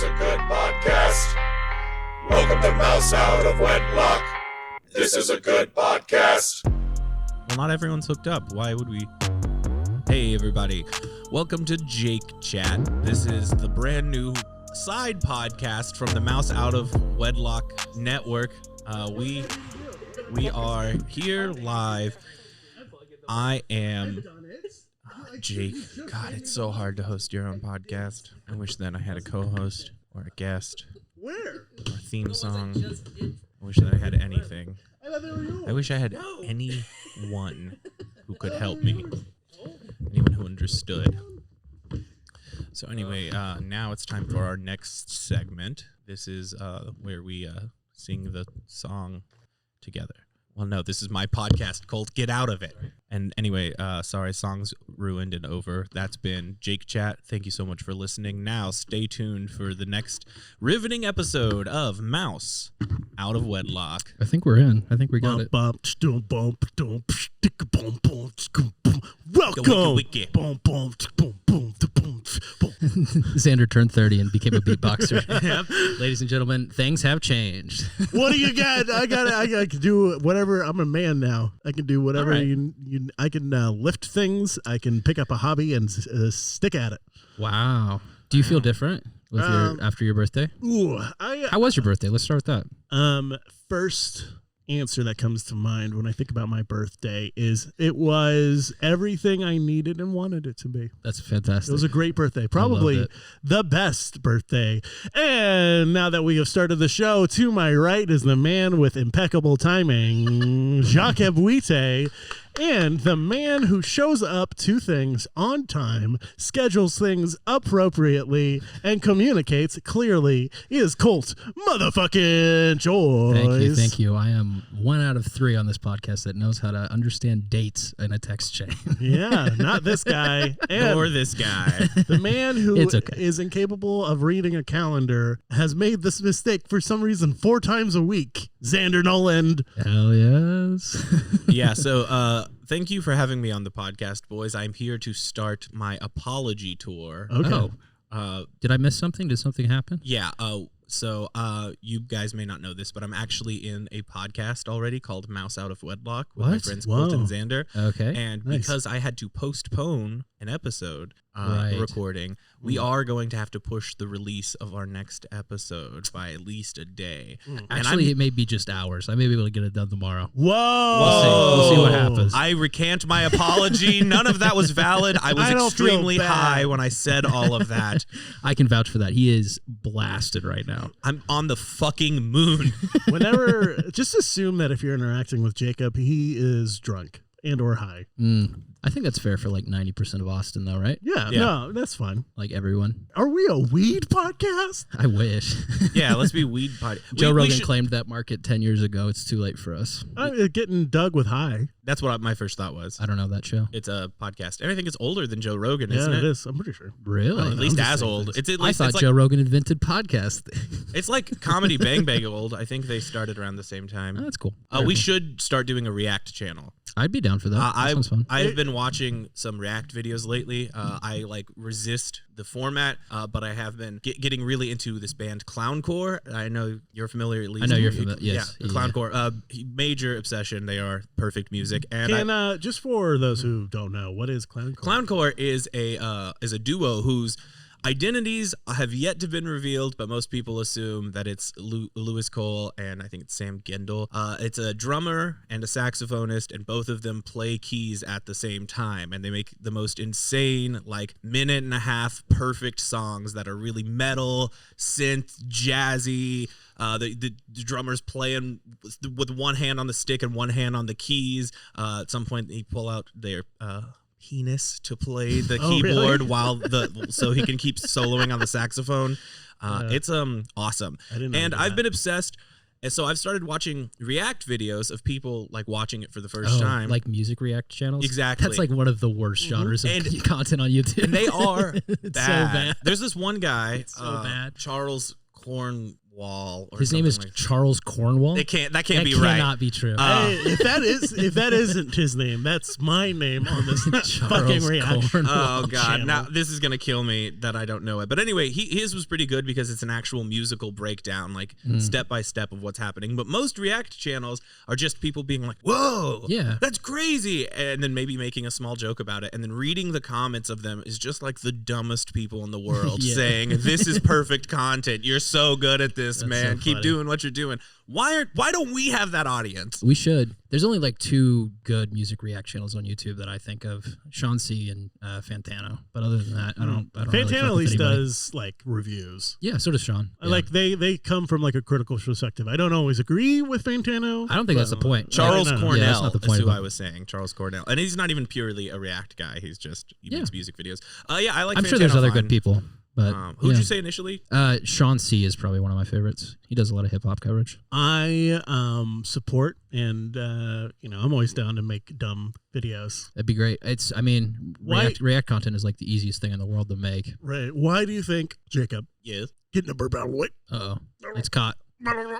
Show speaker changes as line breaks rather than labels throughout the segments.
is a good podcast. Welcome to Mouse Out of Wedlock. This is a good podcast.
Well, not everyone's hooked up. Why would we? Hey, everybody. Welcome to Jake Chat. This is the brand new side podcast from the Mouse Out of Wedlock network. We are here live. I am Jake. God, it's so hard to host your own podcast. I wish that I had a co-host or a guest.
Where?
Or a theme song. I wish that I had anything. I wish I had anyone who could help me. Anyone who understood. So anyway, now it's time for our next segment. This is where we sing the song together. Well, no, this is my podcast called Get Out of It. And anyway, sorry, song's ruined and over. That's been Jake Chat. Thank you so much for listening. Now, stay tuned for the next riveting episode of Mouse Out of Wedlock.
I think we're in. I think we got it.
Welcome.
Xander turned 30 and became a beatboxer.
Yep.
Ladies and gentlemen, things have changed.
What do you got? I can do whatever. I'm a man now. I can do whatever.
Right.
I can lift things. I can pick up a hobby and stick at it.
Wow. Do you feel different with after your birthday?
Ooh,
How was your birthday? Let's start with that.
First answer that comes to mind when I think about my birthday is it was everything I needed and wanted it to be.
That's fantastic.
It was a great birthday. Probably the best birthday. And now that we have started the show, to my right is the man with impeccable timing, Jakeb, and the man who shows up to things on time, schedules things appropriately, and communicates clearly is Colt motherfucking Joyce.
Thank you. I am 1 out of 3 on this podcast that knows how to understand dates in a text chain.
Yeah, not this guy. And
Or this guy.
the man who
It's okay.
is incapable of reading a calendar has made this mistake for some reason 4 times a week. Xander Noland.
Hell yes.
Yeah, so thank you for having me on the podcast, boys. I'm here to start my apology tour.
Okay.
Did I miss something? Did something happen?
Yeah, so you guys may not know this, but I'm actually in a podcast already called Mouse Out of Wedlock with my
What?
friends
Whoa.
Colt and Xander.
Okay.
And
Nice.
because I had to postpone an episode
Right.
recording, we are going to have to push the release of our next episode by at least a day. And
Actually, it may be just hours. I may be able to get it done tomorrow.
Whoa.
We'll see what happens.
I recant my apology. None of that was valid. I was
I don't feel
extremely
bad.
high when I said all of that.
I can vouch for that. He is blasted right now.
I'm on the fucking moon.
Whenever, just assume that if you're interacting with Jakeb, he is drunk and or high.
I think that's fair for like 90% of Austin, though, right?
Yeah,
Yeah.
no, that's fine.
Like everyone.
Are we a weed podcast?
I wish.
Yeah, let's be weed party.
Joe
We
Rogan
should-
claimed that market 10 years ago. It's too late for us.
I'm getting dug with high.
That's what my first thought was.
I don't know that show.
It's a podcast. And I think it's older than Joe Rogan,
Yeah,
isn't
it
it?
is. I'm pretty sure.
Really?
At least
I'm just
as
saying
old.
things.
It's at
I
least
thought
it's
Joe Rogan invented podcast.
It's like Comedy Bang Bang old. I think they started around the same time.
Oh, that's cool.
We should start doing a React channel.
I'd be down for that. That sounds fun.
I've been watching some React videos lately. I like resist the format, but I have been getting really into this band Clowncore. I know you're familiar at least.
I know you're familiar. Yes.
Yeah, the Clowncore. Major obsession. They are perfect music. And
Can just for those who don't know, what is Clowncore?
Clowncore is a duo whose identities have yet to been revealed, but most people assume that it's Lewis Cole and I think it's Sam Gendel. It's a drummer and a saxophonist, and both of them play keys at the same time, and they make the most insane, like, minute and a half perfect songs that are really metal, synth, jazzy. The drummer's playing with one hand on the stick and one hand on the keys. At some point, they pull out their penis to play the keyboard
really?
while so he can keep soloing on the saxophone. It's awesome.
I didn't know
And
that.
I've been obsessed. And so I've started watching React videos of people like watching it for the first time.
Like music react channels?
Exactly.
That's like one of the worst genres of content on YouTube.
And they are
It's
bad.
so bad.
There's this one guy,
so bad.
Charles Corn Wall. Or
His name is
something
Charles Cornwall.
That can't
that
be right.
cannot be true.
Hey, if that isn't his name, that's my name on this fucking reaction.
Oh God!
channel.
Now this is gonna kill me that I don't know it. But anyway, his was pretty good because it's an actual musical breakdown, like step by step of what's happening. But most React channels are just people being like, "Whoa,
Yeah.
that's crazy," and then maybe making a small joke about it, and then reading the comments of them is just like the dumbest people in the world
Yeah.
saying, "This is perfect content. You're so good at this,
That's
man.
so
Keep
funny.
doing what you're doing." Why don't we have that audience?
We should. There's only like 2 good music react channels on YouTube that I think of: Sean C. and Fantano. But other than that, I don't.
Fantano
really
at
fuck with
least
anybody.
does like reviews.
Yeah, so does Sean. Yeah.
Like they come from like a critical perspective. I don't always agree with Fantano.
I don't think that's the point.
Charles
no, no.
Cornell
Yeah, that's not the
is
point
who
of it.
I was saying. Charles Cornell. And he's not even purely a React guy. He
Yeah.
makes music videos. Yeah, I like
I'm
Fantano
sure there's other
fine.
good people. But
Who'd
yeah.
you say initially?
Sean C. is probably one of my favorites. He does a lot of hip hop coverage.
I support and I'm always down to make dumb videos.
That'd be great.
Why-
React content is like the easiest thing in the world to make.
Right. Why do you think, Jacob,
Yes.
getting a burp out of the way?
Uh oh, it's caught.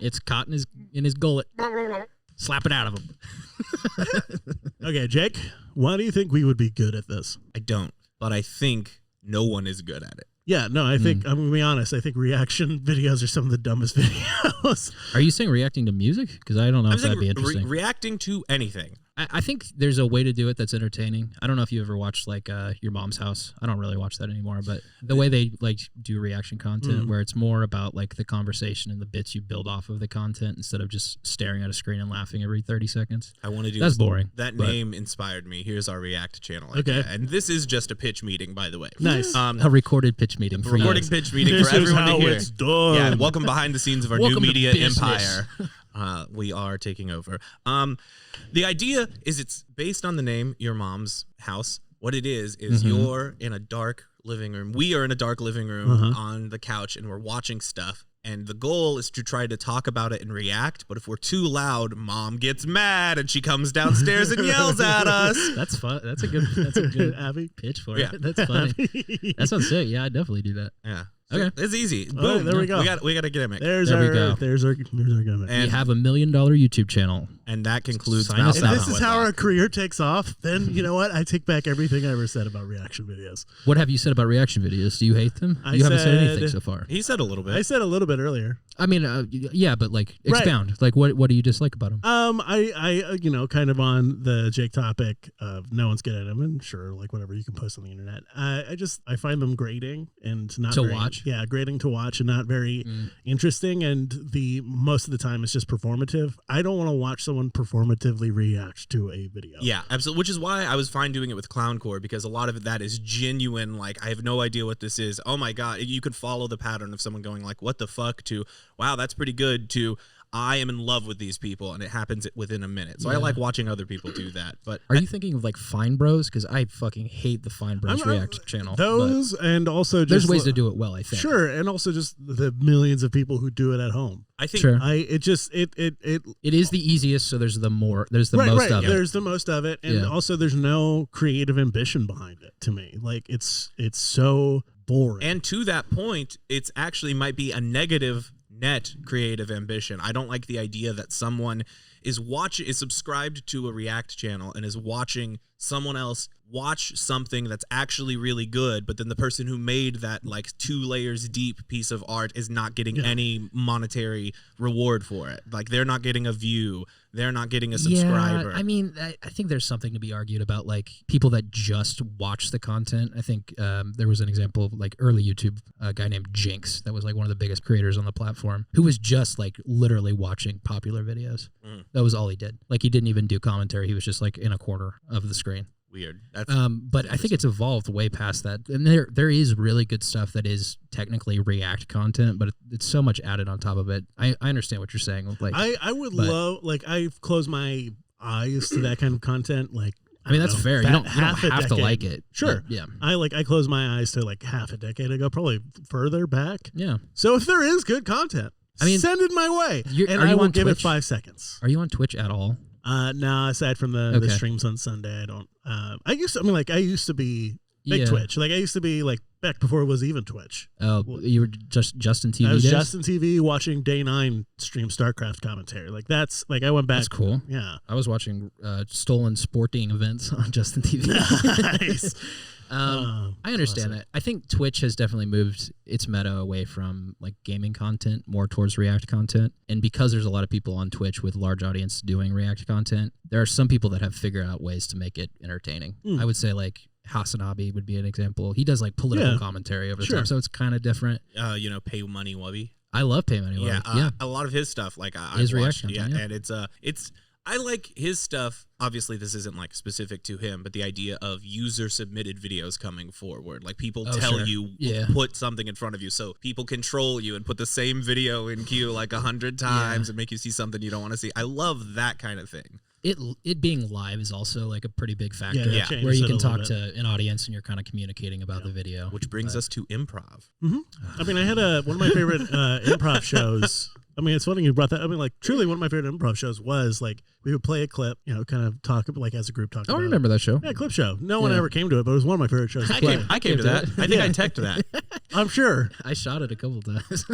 It's caught in his gullet. Slap it out of him.
Okay, Jake, why do you think we would be good at this?
I don't, but I think no one is good at it.
Yeah, no, I think, I'm going to be honest, I think reaction videos are some of the dumbest videos.
Are you saying reacting to music? Because I don't know
I'm
if that'd be
saying
interesting.
reacting to anything.
I think there's a way to do it that's entertaining. I don't know if you ever watched like Your Mom's House. I don't really watch that anymore, but the way they like do reaction content where it's more about like the conversation and the bits you build off of the content instead of just staring at a screen and laughing every 30 seconds.
I want to do
That's boring.
That
but-
name inspired me. Here's our React channel.
Okay.
idea. And this is just a pitch meeting, by the way.
Nice.
A recorded pitch meeting for
Recording
you.
pitch meeting
This
for
is
everyone
how
to hear.
it's done.
Yeah, welcome behind the scenes of our
Welcome
new
to
media
business.
empire. We are taking over. The idea is it's based on the name Your Mom's House. What it is you're in a dark living room. We are in a dark living room on the couch, and we're watching stuff. And the goal is to try to talk about it and react. But if we're too loud, Mom gets mad and she comes downstairs and yells at us.
That's fun. That's a good
Abby?
pitch for
Yeah.
it. That's funny. That sounds sick. Yeah, I'd definitely do that.
Yeah.
Okay.
It's easy.
All right,
Boom.
there we go.
We got a gimmick.
There's
There we
our
go.
there's our gimmick.
And-
We have $1 million YouTube channel.
And that concludes
Sign us
If
out.
this is how our career takes off, then you know what? I take back everything I ever said about reaction videos.
What have you said about reaction videos? Do you hate them?
I
You haven't said anything
said-
so far.
He said a little bit.
I said a little bit earlier.
I mean, yeah, but like
Right.
expound. Like, what do you dislike about them?
I kind of on the Jake topic of no one's good at them, and sure, like whatever you can post on the internet. I find them grating and not
To
very,
watch?
Yeah, grating to watch and not very interesting. And the most of the time it's just performative. I don't want to watch someone performatively react to a video.
Yeah, absolutely. Which is why I was fine doing it with Clowncore, because a lot of that is genuine. Like, I have no idea what this is. Oh my God. You could follow the pattern of someone going like, what the fuck, to, wow, that's pretty good, to, I am in love with these people, and it happens within a minute. So I like watching other people do that. But
Are you thinking of like Fine Bros? Because I fucking hate the Fine Bros React channel.
Those and also
but there's
just
ways to do it well, I think.
Sure, and also just the millions of people who do it at home.
I think
Sure.
It
It is the easiest, so there's the most
right.
of it.
There's the most of it, and
Yeah.
also there's no creative ambition behind it. To me, like it's so boring.
and to that point, it's actually might be a negative net creative ambition. I don't like the idea that someone is subscribed to a React channel and is watching someone else watch something that's actually really good, but then the person who made that like 2 layers deep piece of art is not getting any monetary reward for it. Like, they're not getting a view, they're not getting a subscriber.
Yeah, I mean, I think there's something to be argued about, like people that just watch the content. I think there was an example of like early YouTube, a guy named Jinx that was like one of the biggest creators on the platform, who was just like literally watching popular videos. That was all he did. Like, he didn't even do commentary. He was just like in a corner of the screen.
Weird. That's
But I think it's evolved way past that, and there is really good stuff that is technically React content, but it's so much added on top of it. I understand what you're saying. Like,
I would love, like, I've closed my eyes to that kind of content. Like,
I mean, that's
don't know,
fair. You don't
half a
have to
decade.
like it.
Sure.
But, yeah.
I closed my eyes to like half a decade ago, probably further back.
Yeah.
So if there is good content,
I mean,
send it my way, and
are
I
you
will
on
give it
Twitch?
5 seconds.
Are you on Twitch at all?
No, aside from the
Okay.
streams on Sunday, I don't. I used to be big
Yeah.
Twitch. Like, I used to be like back before it was even Twitch.
Oh, you were just Justin TV.
I was
days?
Justin TV watching Day 9 stream StarCraft commentary. Like that's like I went back.
That's cool.
Yeah.
I was watching stolen sporting events on Justin TV.
Nice.
I understand that. I think Twitch has definitely moved its meta away from like gaming content more towards React content. And because there's a lot of people on Twitch with large audience doing React content, there are some people that have figured out ways to make it entertaining. I would say like Hasanabi would be an example. He does like political commentary over the time, so it's kind of different.
Pay money Wubby.
I love Pay Money.
Yeah, a lot of his stuff, like
his
watched,
reaction,
and it's I like his stuff. Obviously, this isn't like specific to him, but the idea of user submitted videos coming forward, like people tell you put something in front of you, so people control you and put the same video in queue like 100 times and make you see something you don't want to see. I love that kind of thing.
It being live is also like a pretty big factor
changes
where you
it
can
a
talk
little
to an audience and you're kind of communicating about the video.
Which brings us to improv.
I mean, I had one of my favorite improv shows. I mean, it's funny you brought that. I mean, like, truly one of my favorite improv shows was, like, we would play a clip, kind of talk, like, as a group talk about
I remember that show.
Yeah, clip show. No one ever came to it, but it was one of my favorite shows to play.
I came to that. I think I teched that.
I'm sure.
I shot it a couple times.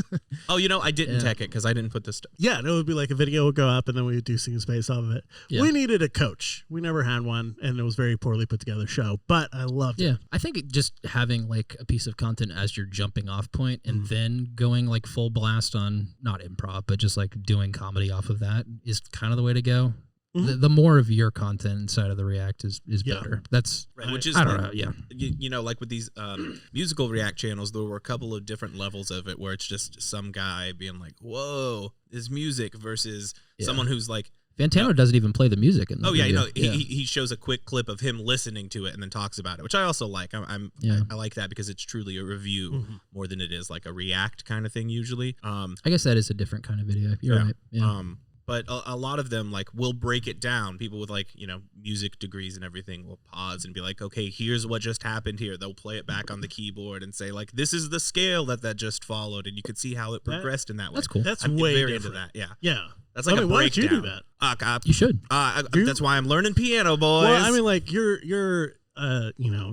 I didn't tech it because I didn't put this stuff.
Yeah, no, it would be like a video would go up, and then we would do scene space off of it. Yeah. We needed a coach. We never had one, and it was a very poorly put together show, but I loved it.
Yeah, I think just having, like, a piece of content as your jumping off point and then going, like, full blast on, not improv, but just, like, doing comedy off of that is kind of the way to go. The more of your content inside of the React is better. That's
right, which is
I don't know. Yeah,
like with these musical React channels, there were a couple of different levels of it where it's just some guy being like, "Whoa, this music," versus someone who's like,
Fantano doesn't even play the music in the video.
He shows a quick clip of him listening to it and then talks about it, which I also like. I like that because it's truly a review more than it is like a React kind of thing usually.
I guess that is a different kind of video. You're right. Yeah.
But a lot of them, like, will break it down. People with, like, music degrees and everything will pause and be like, okay, here's what just happened here. They'll play it back on the keyboard and say, like, this is the scale that just followed. And you could see how it progressed in that way.
That's cool.
I'm way
very
different.
into that. Yeah.
Yeah.
That's like a breakdown.
Why don't you do that?
You should.
That's why I'm learning piano, boys.
Well, I mean, like, you're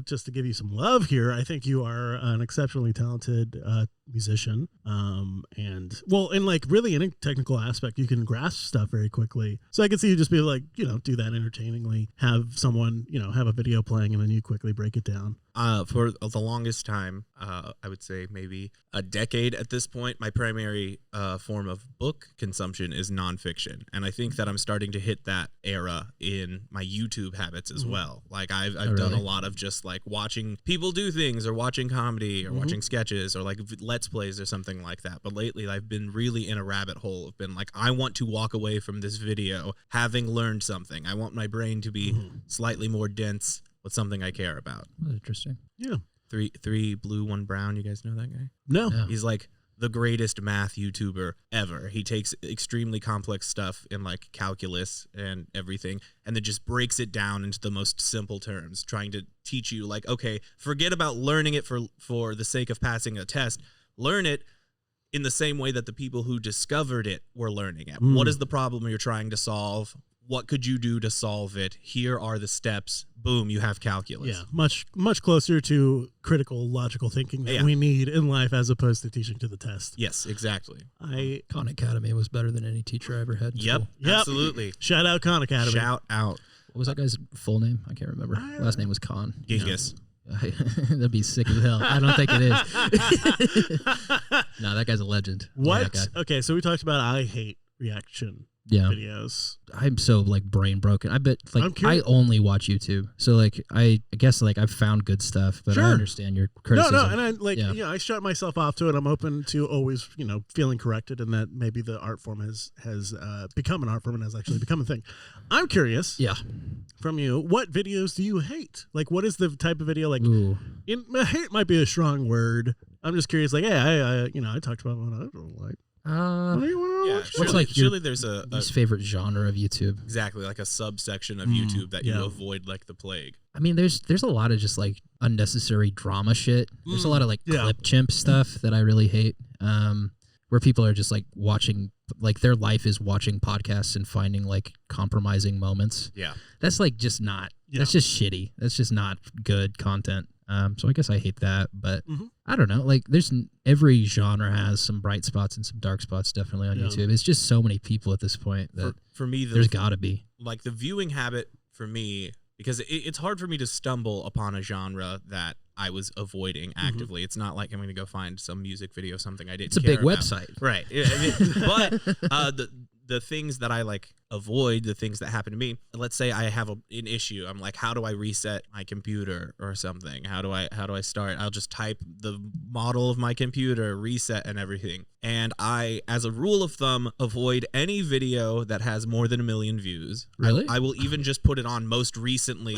just to give you some love here, I think you are an exceptionally talented musician. In like really any technical aspect, you can grasp stuff very quickly. So I could see you just be like, do that entertainingly, have someone, have a video playing and then you quickly break it down.
For the longest time, I would say maybe a decade at this point, my primary form of book consumption is nonfiction. And I think that I'm starting to hit that era in my YouTube habits as well. Like I've done a lot of just like watching people do things or watching comedy or watching sketches or like Let's Plays or something like that. But lately I've been really in a rabbit hole of been like, I want to walk away from this video having learned something. I want my brain to be slightly more dense with something I care about.
That's interesting.
Yeah.
Three blue, one brown. You guys know that guy?
No.
Yeah.
He's like the greatest math YouTuber ever. He takes extremely complex stuff in like calculus and everything and then just breaks it down into the most simple terms, trying to teach you like, okay, forget about learning it for the sake of passing a test. Learn it in the same way that the people who discovered it were learning it. What is the problem you're trying to solve? What could you do to solve it? Here are the steps. Boom, you have calculus.
Yeah, much closer to critical, logical thinking that we need in life as opposed to teaching to the test.
Yes, exactly.
Khan Academy was better than any teacher I ever had in school.
Absolutely.
Shout out Khan Academy.
Shout out.
What was that guy's full name? I can't remember. Last name was Khan.
Genghis.
That'd be sick as hell. I don't think it is. No, that guy's a legend.
What? Okay, so we talked about I hate reaction videos.
I'm so like brain broken. I bet like I only watch YouTube. So like I guess like I've found good stuff, but I understand your criticism.
No, and I like I shut myself off to it. I'm open to always, feeling corrected and that maybe the art form has become an art form and has actually become a thing. I'm curious.
Yeah.
From you, what videos do you hate? Like what is the type of video like hate might be a strong word. I'm just curious, like, hey, I talked about what I don't like.
What's like
surely there's a
least favorite genre of YouTube?
Exactly, like a subsection of YouTube that you avoid like the plague.
I mean, there's a lot of just like unnecessary drama shit. There's a lot of like clip chimp stuff that I really hate. Where people are just like watching, like their life is watching podcasts and finding like compromising moments.
Yeah,
that's like just not. That's just shitty. That's just not good content. So I guess I hate that, but I don't know. Like, every genre has some bright spots and some dark spots definitely on YouTube. It's just so many people at this point that
for me,
there's got to be.
Like, the viewing habit for me, because it's hard for me to stumble upon a genre that I was avoiding actively. It's not like I'm going to go find some music video, something I didn't
It's a
care
big
about.
website.
Right. But the things that I like avoid, the things that happen to me, let's say I have an issue. I'm like, how do I reset my computer or something? How do I start? I'll just type the model of my computer, reset and everything. And I, as a rule of thumb, avoid any video that has more than 1 million views.
Really?
I will even just put it on most recently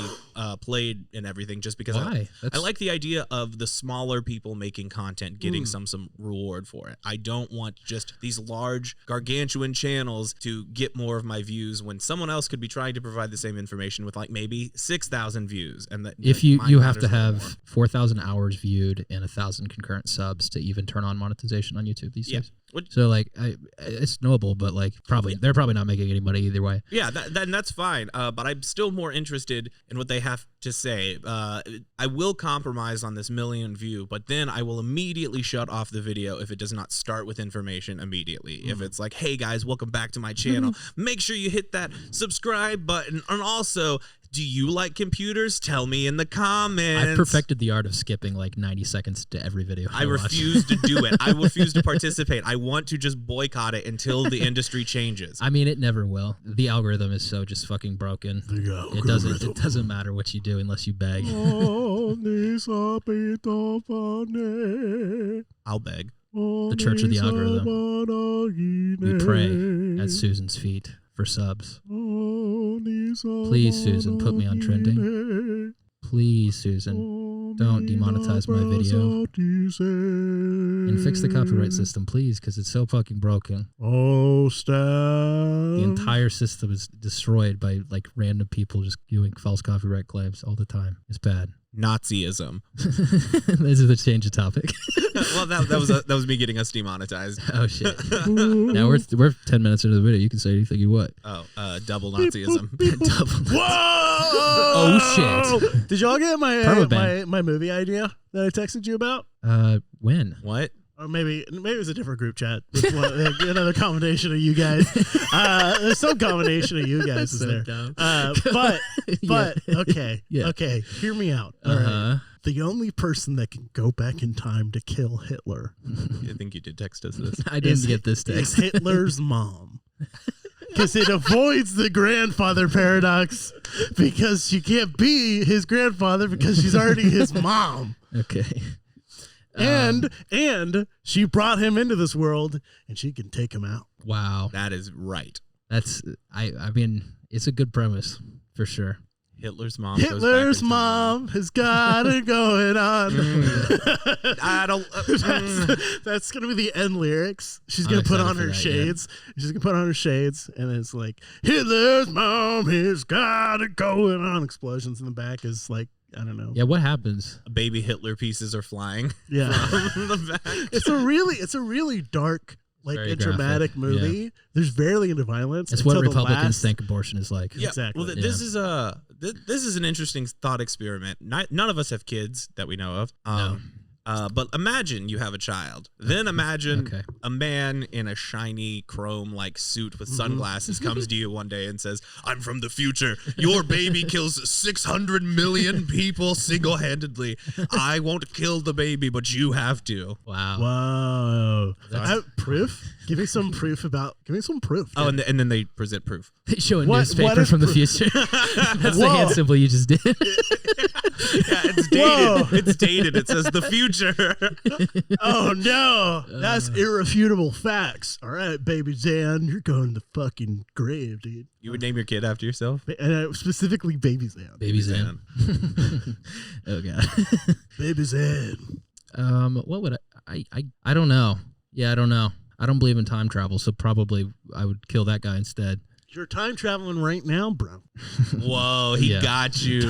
played and everything, just because
Why?
I like the idea of the smaller people making content getting some reward for it. I don't want just these large gargantuan channels to get more of my views when someone else could be trying to provide the same information with like maybe 6,000 views. And that
if you have to
matters a lot more.
have 4,000 hours viewed and 1,000 concurrent subs to even turn on monetization on YouTube these days. So like, it's knowable, but like they're probably not making any money either way.
Yeah, that's fine. But I'm still more interested in what they have to say. I will compromise on this 1 million view, but then I will immediately shut off the video if it does not start with information immediately. If it's like, hey guys, welcome back to my channel. Make sure you hit that subscribe button. And also, do you like computers? Tell me in the comments.
I've perfected the art of skipping like 90 seconds to every video.
I refuse to do it. I refuse to participate. I want to just boycott it until the industry changes.
I mean, it never will. The algorithm is so just fucking broken. It doesn't matter what you do unless you beg.
I'll beg.
The Church of the Algorithm. We pray at Susan's feet for subs. Please, Susan, put me on trending. Please, Susan, don't demonetize my video. And fix the copyright system, please, because it's so fucking broken.
Oh, stop.
The entire system is destroyed by like random people just doing false copyright claims all the time. It's bad.
Nazism.
This is a change of topic.
Well, that was me getting us demonetized.
Oh shit! Now we're 10 minutes into the video. You can say anything you want.
Oh, double Nazism.
Whoa!
Oh shit!
Did y'all get my movie idea that I texted you about?
When?
What?
Or maybe it was a different group chat. With another combination of you guys. There's some combination of you guys is there.
Dumb.
But okay, okay. Hear me out. All right. The only person that can go back in time to kill Hitler.
I think you did text us this.
I didn't get this text.
Is Hitler's mom. Because it avoids the grandfather paradox, because she can't be his grandfather because she's already his mom.
Okay.
And she brought him into this world, and she can take him out.
Wow.
That is right.
That's I mean, it's a good premise for sure.
Hitler's mom.
Hitler's mom has got it going on.
I don't.
That's gonna be the end lyrics. She's gonna put on her shades. She's gonna put on her shades, and it's like Hitler's mom has got it going on. Explosions in the back is like, I don't know.
Yeah, what happens?
Baby Hitler pieces are flying.
Yeah,
from the back.
It's a really dark, like
Very
a dramatic
graphic.
movie.
Yeah.
There's barely any violence.
It's what
until the
Republicans
last-
think abortion is like.
Yeah.
Exactly.
Well, this is an interesting thought experiment. None of us have kids that we know of.
No.
But imagine you have a child. Then imagine
Okay.
a man in a shiny chrome-like suit with sunglasses comes to you one day and says, "I'm from the future. Your baby kills 600 million people single-handedly. I won't kill the baby, but you have to."
Wow.
That's-
Proof? Give me some proof.
Oh, and then they present proof.
They show a
What
newspaper
if
from the
pro-
future. That's the hand symbol you just did.
Yeah, it's dated.
Whoa.
It's dated. It says the future.
Oh no, that's irrefutable facts. All right, baby Zan, you're going to the fucking grave, dude.
You would name your kid after yourself?
And specifically baby Zan.
Baby Zan. Oh god.
Baby Zan.
What would I don't know. Yeah, I don't know. I don't believe in time travel, so probably I would kill that guy instead.
You're time traveling right now, bro.
Whoa, he got you.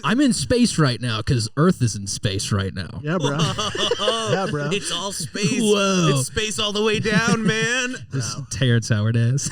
I'm in space right now because Earth is in space right now.
Yeah, bro. Yeah, bro.
It's all space.
Whoa.
It's space all the way down, man.
This Terrence Howard ass.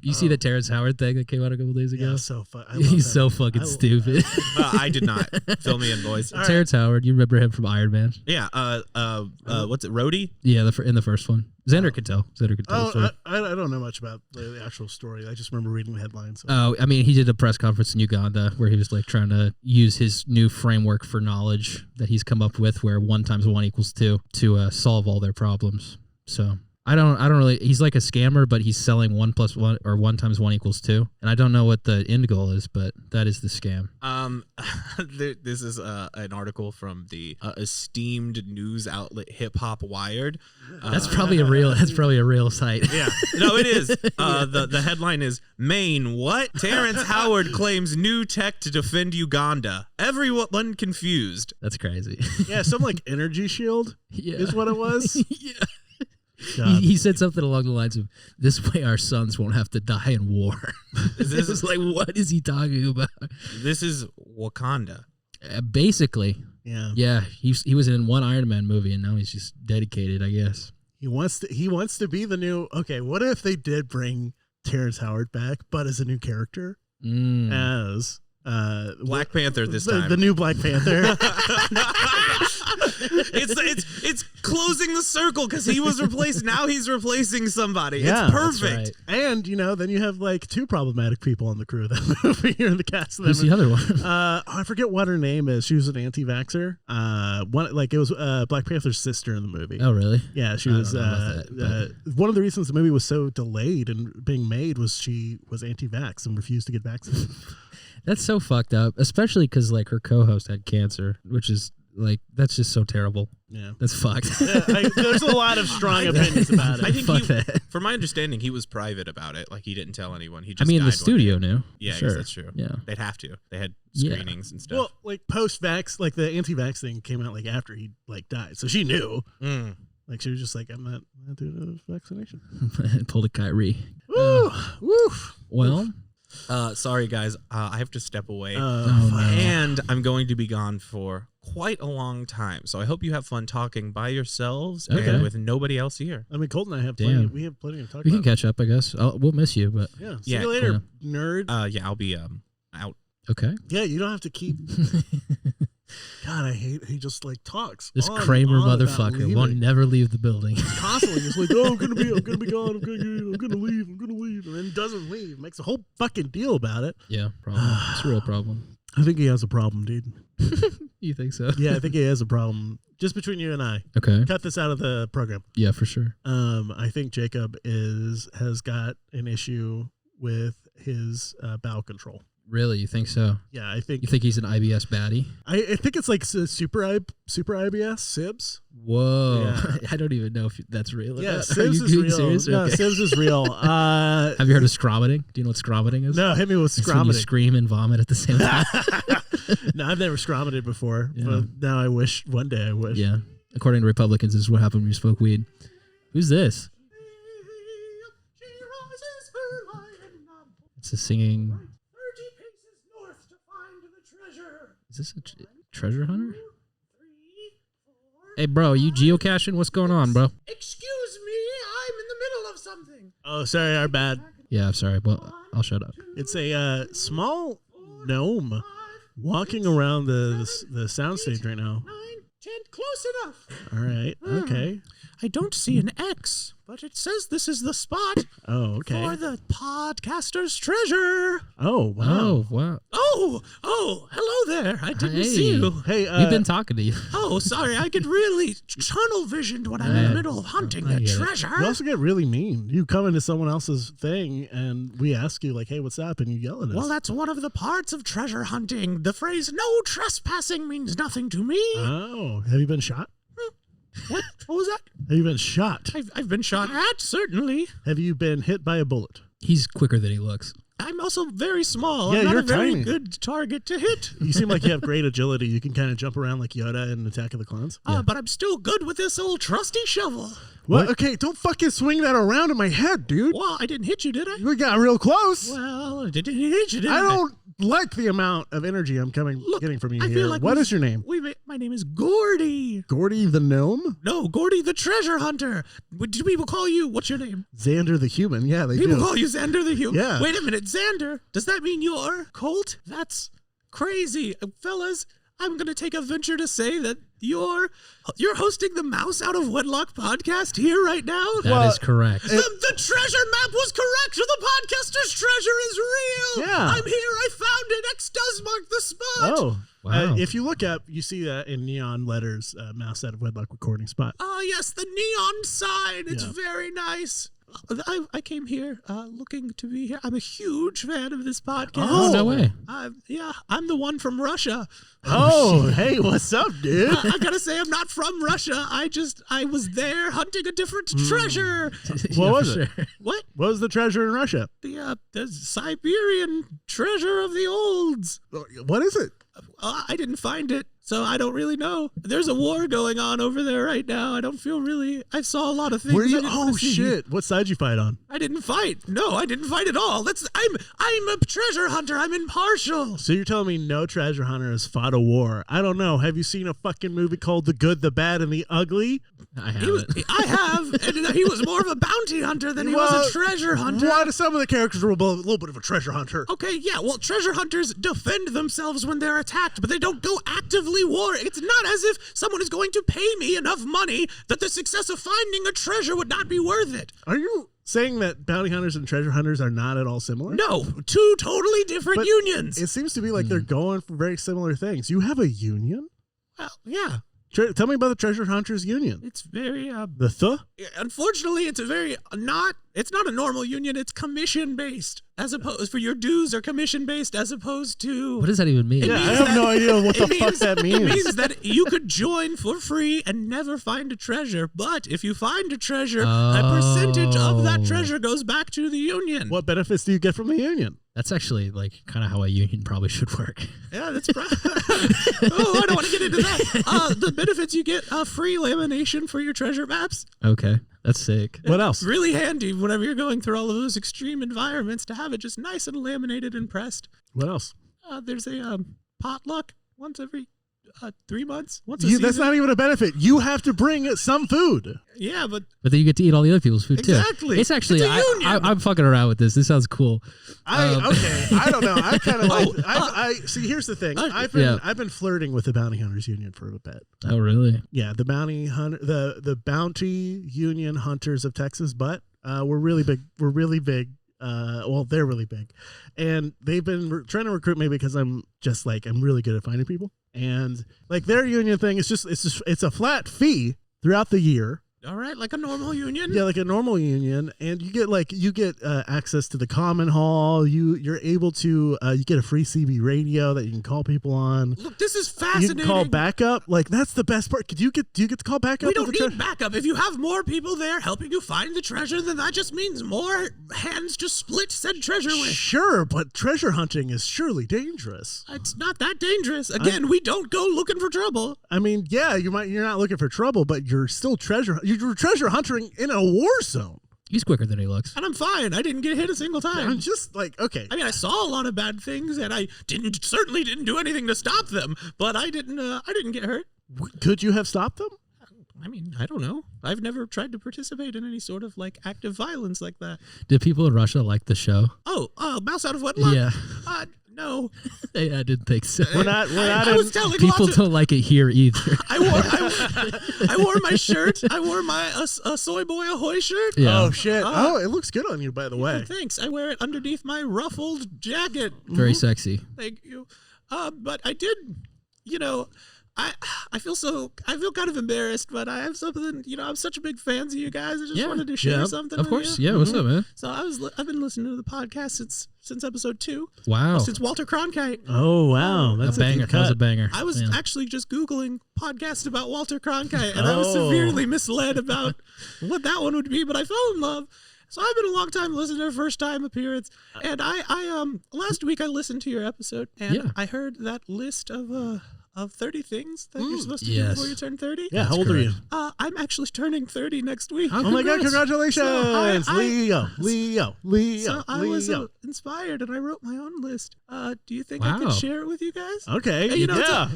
You see the Terrence Howard thing that came out a couple days ago?
Yeah, so
He's so fucking stupid.
I did not. Fill me in, boys.
Terrence Howard, you remember him from Iron Man?
Yeah. What's it? Rhodey?
Yeah, in the first one. Xander could tell. Xander could tell.
I don't know much about the actual story. I just remember reading the headlines. So.
Oh, I mean, he did a press conference in Uganda where he was like trying to use his new framework for knowledge that he's come up with, where 1 × 1 = 2, to solve all their problems. So I don't really. He's like a scammer, but he's selling 1 + 1 or 1 × 1 = 2, and I don't know what the end goal is, but that is the scam.
This is an article from the esteemed news outlet Hip Hop Wired.
That's probably a real. That's probably a real site.
Yeah, no, it is. The headline is Maine. What? Terrence Howard claims new tech to defend Uganda. Everyone confused.
That's crazy.
Yeah, some like energy shield is what it was.
Yeah. He said something along the lines of, "This way our sons won't have to die in war." This is like, what is he talking about?
This is Wakanda.
Basically.
Yeah.
Yeah. He was in one Iron Man movie, and now he's just dedicated, I guess.
He wants to be the new. Okay, what if they did bring Terrence Howard back, but as a new character, as
Black Panther this time.
The new Black Panther.
It's closing the circle because he was replaced. Now he's replacing somebody.
Yeah,
it's perfect.
Right. And then you have like 2 problematic people on the crew of that movie. You're in the cast of that
Who's
movie.
the other one?
I forget what her name is. She was an anti-vaxxer. It was Black Panther's sister in the movie.
Oh, really?
Yeah, she was. One of the reasons the movie was so delayed and being made was she was anti-vax and refused to get vaccinated.
That's so fucked up, especially because like her co-host had cancer, which is like, that's just so terrible.
Yeah,
that's fucked.
Yeah, there's a lot of strong opinions about it.
I think from my understanding, he was private about it. Like he didn't tell anyone. He just.
The studio knew.
Yeah,
sure.
I guess that's true.
Yeah,
they'd have to. They had screenings and stuff.
Well, like post-vax, like the anti-vax thing came out like after he like died, so she knew. Like she was just like, I'm not doing a vaccination.
Pulled a Kyrie.
Woo, woo.
Well.
Sorry guys, I have to step away,
No.
and I'm going to be gone for quite a long time. So I hope you have fun talking by yourselves and with nobody else here.
I mean, Colt and I have plenty. We have plenty of talk.
We can catch up, I guess. We'll miss you, but
yeah. See you later, nerd.
Yeah, I'll be out.
Okay.
Yeah, you don't have to keep. God, I hate he just like talks.
This Kramer motherfucker won't never leave the building.
Constantly just like, oh, I'm gonna be gone, I'm gonna leave, and then doesn't leave. Makes a whole fucking deal about it.
Yeah, problem. It's a real problem.
I think he has a problem, dude.
You think so?
Yeah, I think he has a problem. Just between you and I.
Okay.
Cut this out of the program.
Yeah, for sure.
I think Jakeb has got an issue with his bowel control.
Really, you think so?
Yeah, I think.
You think he's an IBS baddie?
I think it's like super IBS, SIBS.
Whoa,
yeah.
I don't even know if that's real.
Yeah, SIBS is real.
Serious?
No,
okay.
SIBS is real.
Have you heard of scromiting? Do you know what scromiting is?
No, hit me with scromiting.
It's when you scream and vomit at the same time.
No, I've never scromited before, but now I wish one day I wish.
Yeah, according to Republicans, this is what happened when you smoke weed. Who's this? It's a singing. Is this a treasure hunter? Hey, bro, you geocaching? What's going on, bro?
Excuse me, I'm in the middle of something.
Oh, sorry, our bad.
Yeah, I'm sorry, but I'll shut up.
It's a small gnome walking around the soundstage right now.
9, 10, close enough.
All right, okay.
I don't see an X, but it says this is the spot
Oh, okay.
for the podcaster's treasure.
Oh, wow.
Oh, wow.
Oh, hello there. I didn't see you.
Hey,
We've been talking to you.
Oh, sorry. I get really tunnel visioned when I'm in the middle of hunting a treasure.
you also get really mean. You come into someone else's thing and we ask you like, hey, what's up? And you yell at us.
Well, that's one of the parts of treasure hunting. The phrase "no trespassing" means nothing to me.
Oh, have you been shot?
What was that?
Have you been shot?
I've been shot at, certainly.
Have you been hit by a bullet?
He's quicker than he looks.
I'm also very small.
Yeah,
I'm not
you're
a very
tiny.
good target to hit.
You seem like you have great agility. You can kind of jump around like Yoda in Attack of the Clones.
But I'm still good with this old trusty shovel.
What? Okay, don't fucking swing that around in my head, dude.
Well, I didn't hit you, did I?
We got real close.
Well, I didn't hit you, did I?
I don't like the amount of energy I'm getting from you
I
here.
feel like
What is your name?
My name is Gordy.
Gordy the gnome?
No, Gordy the treasure hunter. Do people call you? What's your name?
Xander the human. Yeah, they
People
do.
call you Xander the human.
Yeah.
Wait a minute, Xander. Does that mean you're Colt? That's crazy, fellas. I'm gonna take a venture to say that you're hosting the Mouse Out of Wedlock podcast here right now.
That is correct.
The treasure map was correct. The podcaster's treasure is real.
Yeah.
I'm here. I found it. X does mark the spot.
Oh.
Wow.
If you look up, you see in neon letters, Mouse Out of Wedlock recording spot.
Oh, yes, the neon sign. It's
Yeah.
very nice. I came here looking to be here. I'm a huge fan of this podcast.
Oh, no way.
I'm the one from Russia.
Oh, hey, what's up, dude?
I gotta say, I'm not from Russia. I was there hunting a different treasure.
What was it?
What?
What was the treasure in Russia?
The Siberian treasure of the olds.
What is it?
I didn't find it, so I don't really know. There's a war going on over there right now. I saw a lot of things.
Were you?
I didn't
Oh
wanna see.
shit! What side you fight on?
I didn't fight. No, I didn't fight at all. I'm a treasure hunter. I'm impartial.
So you're telling me no treasure hunter has fought a war? I don't know. Have you seen a fucking movie called The Good, the Bad, and the Ugly?
I haven't.
I have, and he was more of a bounty hunter than he was a treasure hunter.
Why do some of the characters were a little bit of a treasure hunter?
Okay, yeah, well, treasure hunters defend themselves when they're attacked, but they don't go actively war. It's not as if someone is going to pay me enough money that the success of finding a treasure would not be worth it.
Are you saying that bounty hunters and treasure hunters are not at all similar?
No, two totally different
But
unions.
It seems to be like they're going for very similar things. You have a union?
Well, yeah,
Tell me about the treasure hunters union.
it's very
The
unfortunately, it's not a normal union. It's commission based, as opposed for your dues are commission based, as opposed to.
What does that even mean?
Yeah, I
means
have
that-
no idea what the
it
fuck
means-
that means.
It means that you could join for free and never find a treasure. But if you find a treasure, a percentage of that
Oh.
treasure goes back to the union.
What benefits do you get from the union?
That's actually like kind of how a union probably should work.
Yeah, that's right. Oh, I don't want to get into that. The benefits you get: free lamination for your treasure maps.
Okay, that's sick.
What else?
Really handy whenever you're going through all of those extreme environments to have it just nice and laminated and pressed.
What else?
There's a potluck once every 3 months. Once a season.
That's not even a benefit. You have to bring some food.
Yeah, but
But then you get to eat all the other people's food too.
Exactly.
It's actually
It's a union.
I'm fucking around with this. This sounds cool.
Okay. I don't know. I kind of like.
Oh,
I see. Here's the thing. I've been flirting with the bounty hunters union for a bit.
Oh really?
Yeah, the bounty hunter, the bounty union hunters of Texas, but we're really big. We're really big. Well, they're really big, and they've been trying to recruit me because I'm really good at finding people, and like their union thing is it's a flat fee throughout the year.
all right, like a normal union.
Yeah, like a normal union, and you get access to the common hall. You're able to you get a free CB radio that you can call people on.
Look, this is
You
fascinating.
can call backup. Like that's the best part. Do you get to call backup?
We don't
with the
need backup. If you have more people there helping you find the treasure, then that just means more hands to split said treasure with.
Sure, but treasure hunting is surely dangerous.
It's not that dangerous. Again, we don't go looking for trouble.
I mean, yeah, you're not looking for trouble, but you're still you're treasure hunting in a war zone.
He's quicker than he looks.
And I'm fine. I didn't get hit a single time.
I'm just like, okay.
I mean, I saw a lot of bad things, and I certainly didn't do anything to stop them. But I didn't get hurt.
Could you have stopped them?
I mean, I don't know. I've never tried to participate in any sort of like active violence like that.
Did people in Russia like the show?
Oh, Mouse Out of Wedlock?
Yeah.
No.
I didn't think so.
We're not.
I was telling
People
lots of,
don't like it here either.
I wore my shirt. I wore my a Soy Boy Ahoy shirt.
Yeah.
Oh shit! It looks good on you, by the way.
Thanks. I wear it underneath my ruffled jacket.
Very sexy.
Thank you. But I did, I feel kind of embarrassed, but I have something, I'm such a big fan of you guys. I just wanted to share something.
Of
with
course.
you.
Yeah. What's up, man?
So I've been listening to the podcast since episode 2.
Wow.
Since Walter Cronkite.
Oh wow, that's
a banger. That was a banger.
I was
Yeah.
actually just Googling podcasts about Walter Cronkite, and I was severely misled about what that one would be, but I fell in love. So I've been a long time listener, first time appearance, and I last week I listened to your episode, and I heard that list of 30 things that you're supposed to do before you turn 30.
Yeah, how old are you?
I'm actually turning 30 next week.
Oh my God, congratulations!
So
Leo.
So I was inspired, and I wrote my own list. Do you think I can share it with you guys?
Okay,
And,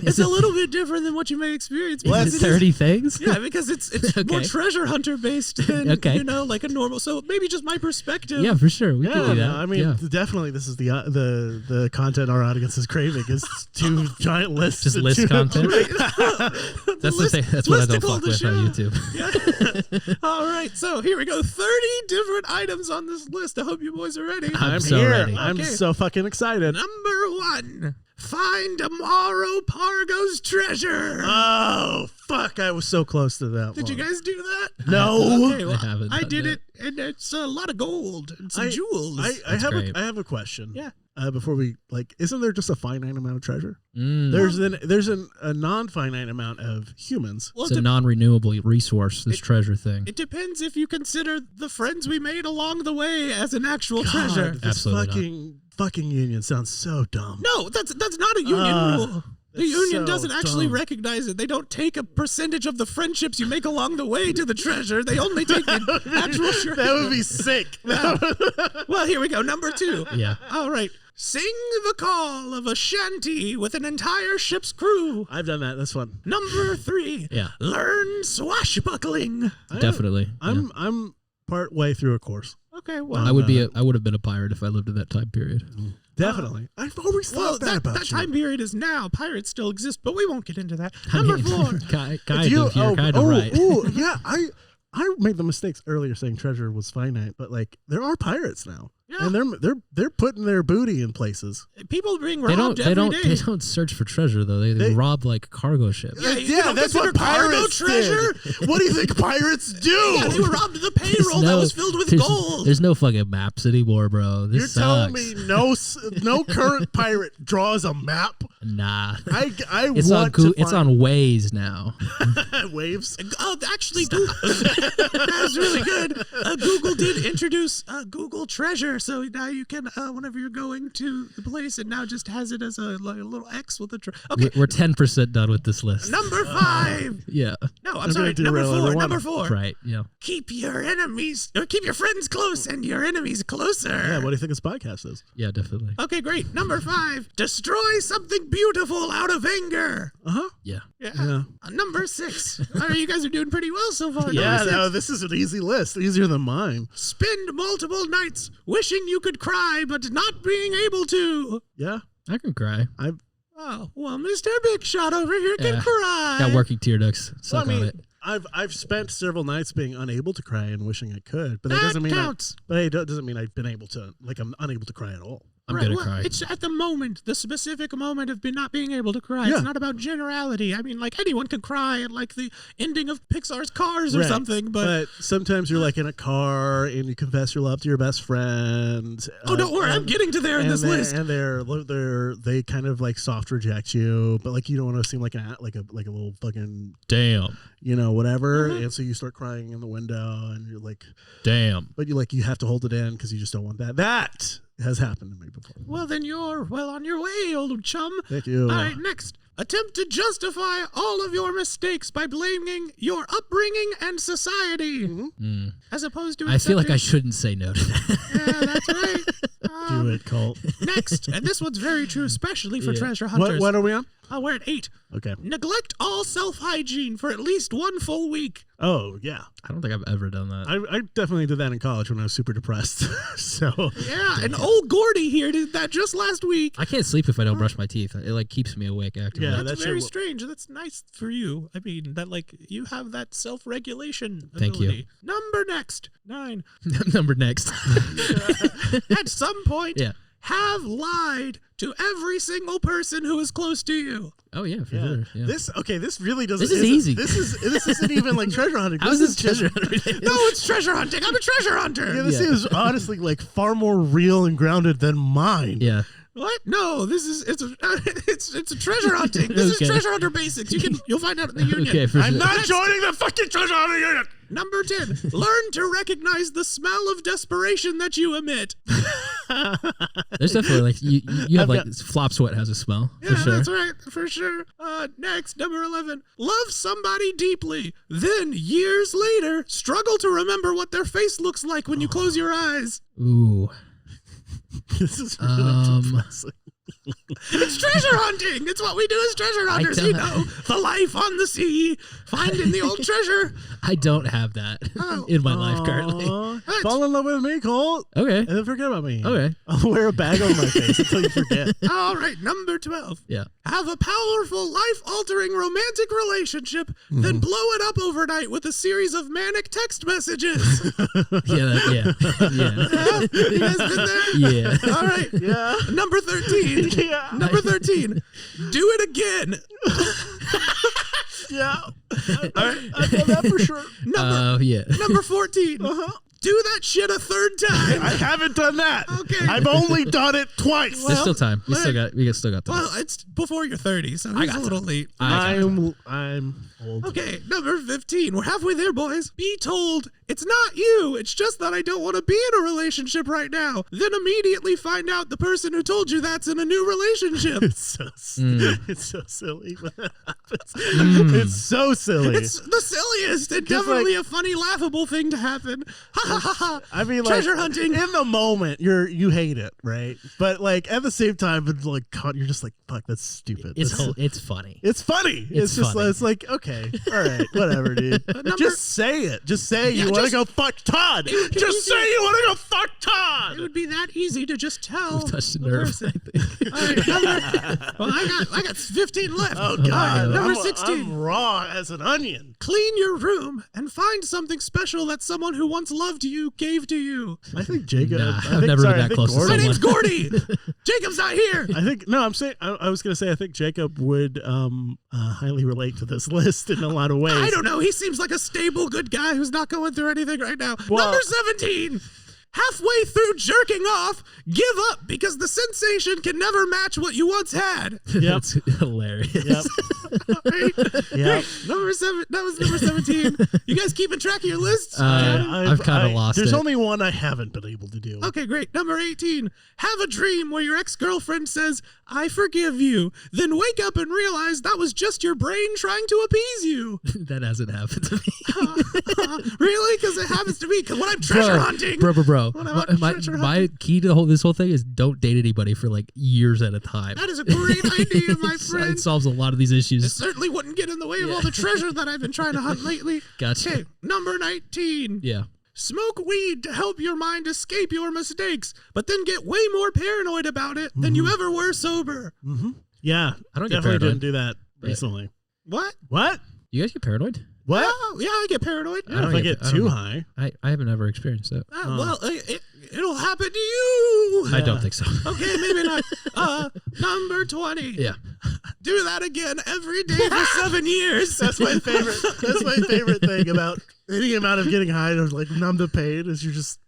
it's a little bit different than what you may experience.
Well,
because
30 things?
Yeah, because it's more treasure hunter based than like a normal. So maybe just my perspective.
Yeah, for sure. We can do that.
I mean, definitely, this is the content our audience is craving is 2 giant lists.
Just list content. That's the thing. That's what I don't fuck with on YouTube.
Yeah. All right, so here we go. 30 different items on this list. I hope you boys are ready.
I'm
so
here.
ready.
I'm so fucking excited.
Number 1. Find Amaro Pargo's treasure.
Oh, fuck. I was so close to that
Did you guys do that?
No.
Okay, well,
I haven't
I
done
did
that.
it, and it's a lot of gold and some jewels.
I have a question.
Yeah.
Before we isn't there just a finite amount of treasure?
Mm.
There's a non-finite amount of humans.
Well,
It's a non-renewable resource, this treasure thing.
it depends if you consider the friends we made along the way as an actual
God,
treasure.
This
Absolutely
fucking union sounds so dumb.
No, that's not a union rule. The union
so
doesn't actually
dumb.
recognize it. They don't take a percentage of the friendships you make along the way to the treasure. They only take the actual treasure.
That would be sick.
Well, here we go. Number 2.
Yeah.
All right. Sing the call of a shanty with an entire ship's crew.
I've done that. That's fun.
Number 3.
Yeah.
Learn swashbuckling.
Definitely.
I'm part way through a course.
Okay, well.
I would have been a pirate if I lived in that time period.
Definitely. I've always thought that about
that
you.
time period is now. Pirates still exist, but we won't get into that. Number 4.
You're kind of right.
Yeah, I made the mistakes earlier saying treasure was finite, but there are pirates now.
Yeah.
And they're putting their booty in places.
People are being
They
robbed every day.
they don't search for treasure though. They rob like cargo ships.
Yeah, you don't
that's
consider
what pirates
cargo treasure?
did. What do you think pirates do?
Yeah, they were robbed the payroll that was filled with gold.
There's no fucking maps anymore, bro. This
You're
sucks.
telling me no current pirate draws a map?
Nah.
It's
It's on Waze now.
Waves.
Oh, actually, that was really good. Google did introduce Google Treasure, so now you can, whenever you're going to the place, it now just has it as a little X with a okay.
We're 10% done with this list.
Number 5.
Yeah.
No, I'm sorry. Number 4. Number 4.
Right. Yeah.
Keep your friends close and your enemies closer.
Yeah. What do you think this podcast is?
Yeah, definitely.
Okay, great. Number 5. Destroy something beautiful out of anger.
Yeah.
Yeah. Number 6. All right, you guys are doing pretty well so far.
Yeah,
Number 6.
no, this is an easy list. Easier than mine.
Spend multiple nights wishing you could cry, but not being able to.
Yeah.
I can cry.
Oh, well, Mr. Big Shot over here can cry.
Got working tear ducts. Suck
Well, I
on
mean,
it.
I've spent several nights being unable to cry and wishing I could, but that
That
doesn't mean
counts.
it doesn't mean I've been able to I'm unable to cry at all.
I'm gonna
well,
cry.
It's at the moment, the specific moment of not being able to cry.
Yeah.
It's not about generality. I mean, anyone can cry at the ending of Pixar's Cars or
Right.
something, but
sometimes you're in a car and you confess your love to your best friend.
oh, don't worry, I'm getting to there in this list.
And they kind of soft reject you, but you don't want to seem like a little fucking
Damn.
whatever. And so you start crying in the window, and you're
Damn.
but you have to hold it in because you just don't want that. That has happened to me before.
Well, then you're well on your way, old chum.
Thank you.
All right, next. Attempt to justify all of your mistakes by blaming your upbringing and society, as opposed to.
I feel like I
accepting-
shouldn't say no to that.
Yeah, that's right.
Do it, Colt.
Next, and this one's very true, especially for
Yeah.
treasure hunters.
What are we on?
We're at 8.
Okay.
Neglect all self-hygiene for at least 1 full week.
Oh, yeah.
I don't think I've ever done that.
I definitely did that in college when I was super depressed. So
Yeah, and old Gordy here did that just last week.
I can't sleep if I don't brush my teeth. It keeps me awake actively.
Yeah,
That's
that
very
shit
strange. That's nice for you. I mean, that you have that self-regulation
Thank you.
ability. Number next, 9.
Number next.
At some point,
Yeah.
have lied to every single person who is close to you.
Oh yeah, for sure. Yeah.
This really doesn't.
This is easy.
This isn't even treasure hunting.
How is this treasure?
No, it's treasure hunting. I'm a treasure hunter.
Yeah, this is honestly far more real and grounded than mine.
Yeah.
What? No, it's a treasure hunting. This is treasure hunter basics. You'll find out in the union.
Okay,
I'm not joining the fucking treasure hunter unit.
Number 10. Learn to recognize the smell of desperation that you emit.
There's definitely like you have like flop sweat has a smell.
Yeah,
for sure.
that's right, for sure. Next, number 11. Love somebody deeply, then years later struggle to remember what their face looks like when you close your eyes.
Ooh.
This is really depressing.
It's treasure hunting. It's what we do as treasure hunters. You know, the life on the sea, finding the old treasure.
I don't have that in my life currently.
Fall in love with me, Colt.
Okay.
And then forget about me.
Okay.
I'll wear a bag on my face until you forget.
All right, number 12.
Yeah.
Have a powerful, life-altering romantic relationship, then blow it up overnight with a series of manic text messages.
Yeah.
Yeah? You guys been there?
Yeah.
All right.
Yeah.
Number 13.
Yeah.
Number 13. Do it again.
Yeah. I know that for sure.
Number 14. Do that shit a third time.
I haven't done that.
Okay.
I've only done it twice.
There's still time. We still got time.
Well, it's before you're 30, so it's a little late.
I'm old.
Okay, number 15. We're halfway there, boys. Be told it's not you. It's just that I don't want to be in a relationship right now. Then immediately find out the person who told you that's in a new relationship.
It's so silly when that happens. It's so silly.
It's the silliest and definitely a funny, laughable thing to happen. Ha ha ha ha.
I mean,
treasure
like,
hunting.
In the moment, you hate it, right? But like at the same time, it's like you're just like, fuck, that's stupid.
It's funny.
It's funny. It's just
funny.
it's like, okay, all right, whatever, dude. Just say it. Just say you want to go fuck Todd. Just say you want to go fuck Todd.
It would be that easy to just tell.
We've touched the nerve.
All right, well, I got 15 left.
Oh God,
number 16.
I'm raw as an onion.
Clean your room and find something special that someone who once loved you gave to you.
I think Jacob.
I've never been that close to
My
someone.
name's Gordy. Jacob's not here.
I'm saying I was gonna say I think Jacob would highly relate to this list in a lot of ways.
I don't know. He seems like a stable, good guy who's not going through anything right now.
Well,
number 17. Halfway through jerking off, give up because the sensation can never match what you once had.
Yep.
That's hilarious.
Yep.
Right?
Yep.
That was number 17. You guys keeping track of your lists?
I've kind of lost
There's
it.
only one I haven't been able to do.
Okay, great. Number 18. Have a dream where your ex-girlfriend says, I forgive you. Then wake up and realize that was just your brain trying to appease you.
That hasn't happened to me.
Really? Because it happens to me. Because when I'm treasure hunting.
Bro.
When I'm out treasure hunting.
My key to this whole thing is don't date anybody for like years at a time.
That is a great idea, my friend.
It solves a lot of these issues.
It certainly wouldn't get in the way of all the treasure that I've been trying to hunt lately.
Gotcha.
Okay, number 19.
Yeah.
Smoke weed to help your mind escape your mistakes, but then get way more paranoid about it than you ever were sober.
Mm-hmm. Yeah,
I don't get
definitely
paranoid.
didn't do that recently.
What?
You guys get paranoid?
What?
Oh, yeah, I get paranoid.
I don't know if I get too high.
I haven't ever experienced that.
Well, it'll happen to you.
I don't think so.
Okay, maybe not. Number 20.
Yeah.
Do that again every day for 7 years.
That's my favorite. That's my favorite thing about any amount of getting high to like numb the pain is you just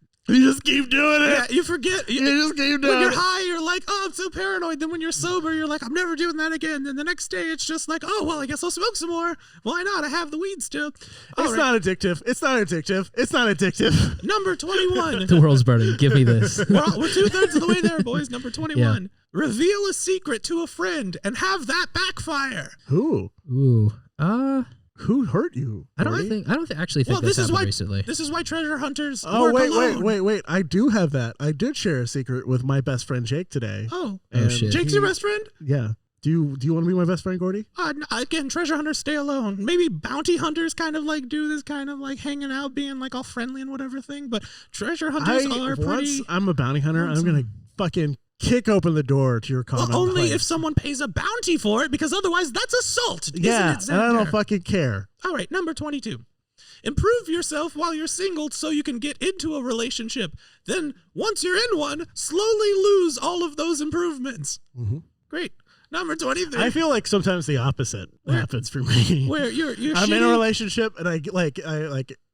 keep doing it.
Yeah, you forget.
You just keep doing
When you're
it.
high, you're like, oh, I'm so paranoid. Then when you're sober, you're like, I'm never doing that again. Then the next day, it's just like, oh, well, I guess I'll smoke some more. Why not? I have the weed still.
It's not addictive. It's not addictive. It's not addictive.
Number 21.
The world's burning. Give me this.
We're 2/3 of the way there, boys. Number 21. Yeah. Reveal a secret to a friend and have that backfire.
Who?
Ooh.
Who hurt you?
I don't actually think this happened recently.
This is why treasure hunters
Oh,
work alone.
wait. I do have that. I did share a secret with my best friend Jake today.
Oh
shit.
Jake's your best friend?
Yeah. Do you want to be my best friend, Gordy?
Again, treasure hunters stay alone. Maybe bounty hunters kind of like do this kind of like hanging out, being like all friendly and whatever thing. But treasure hunters are pretty.
Once I'm a bounty hunter, I'm gonna fucking kick open the door to your common
only
place.
if someone pays a bounty for it, because otherwise that's assault.
Yeah,
Isn't it,
and I don't
Xander?
fucking care.
All right, number 22. Improve yourself while you're single so you can get into a relationship. Then, once you're in one, slowly lose all of those improvements.
Mm-hmm.
Great. Number 23.
I feel like sometimes the opposite happens for me.
Where you're
I'm
shitty.
in a relationship and I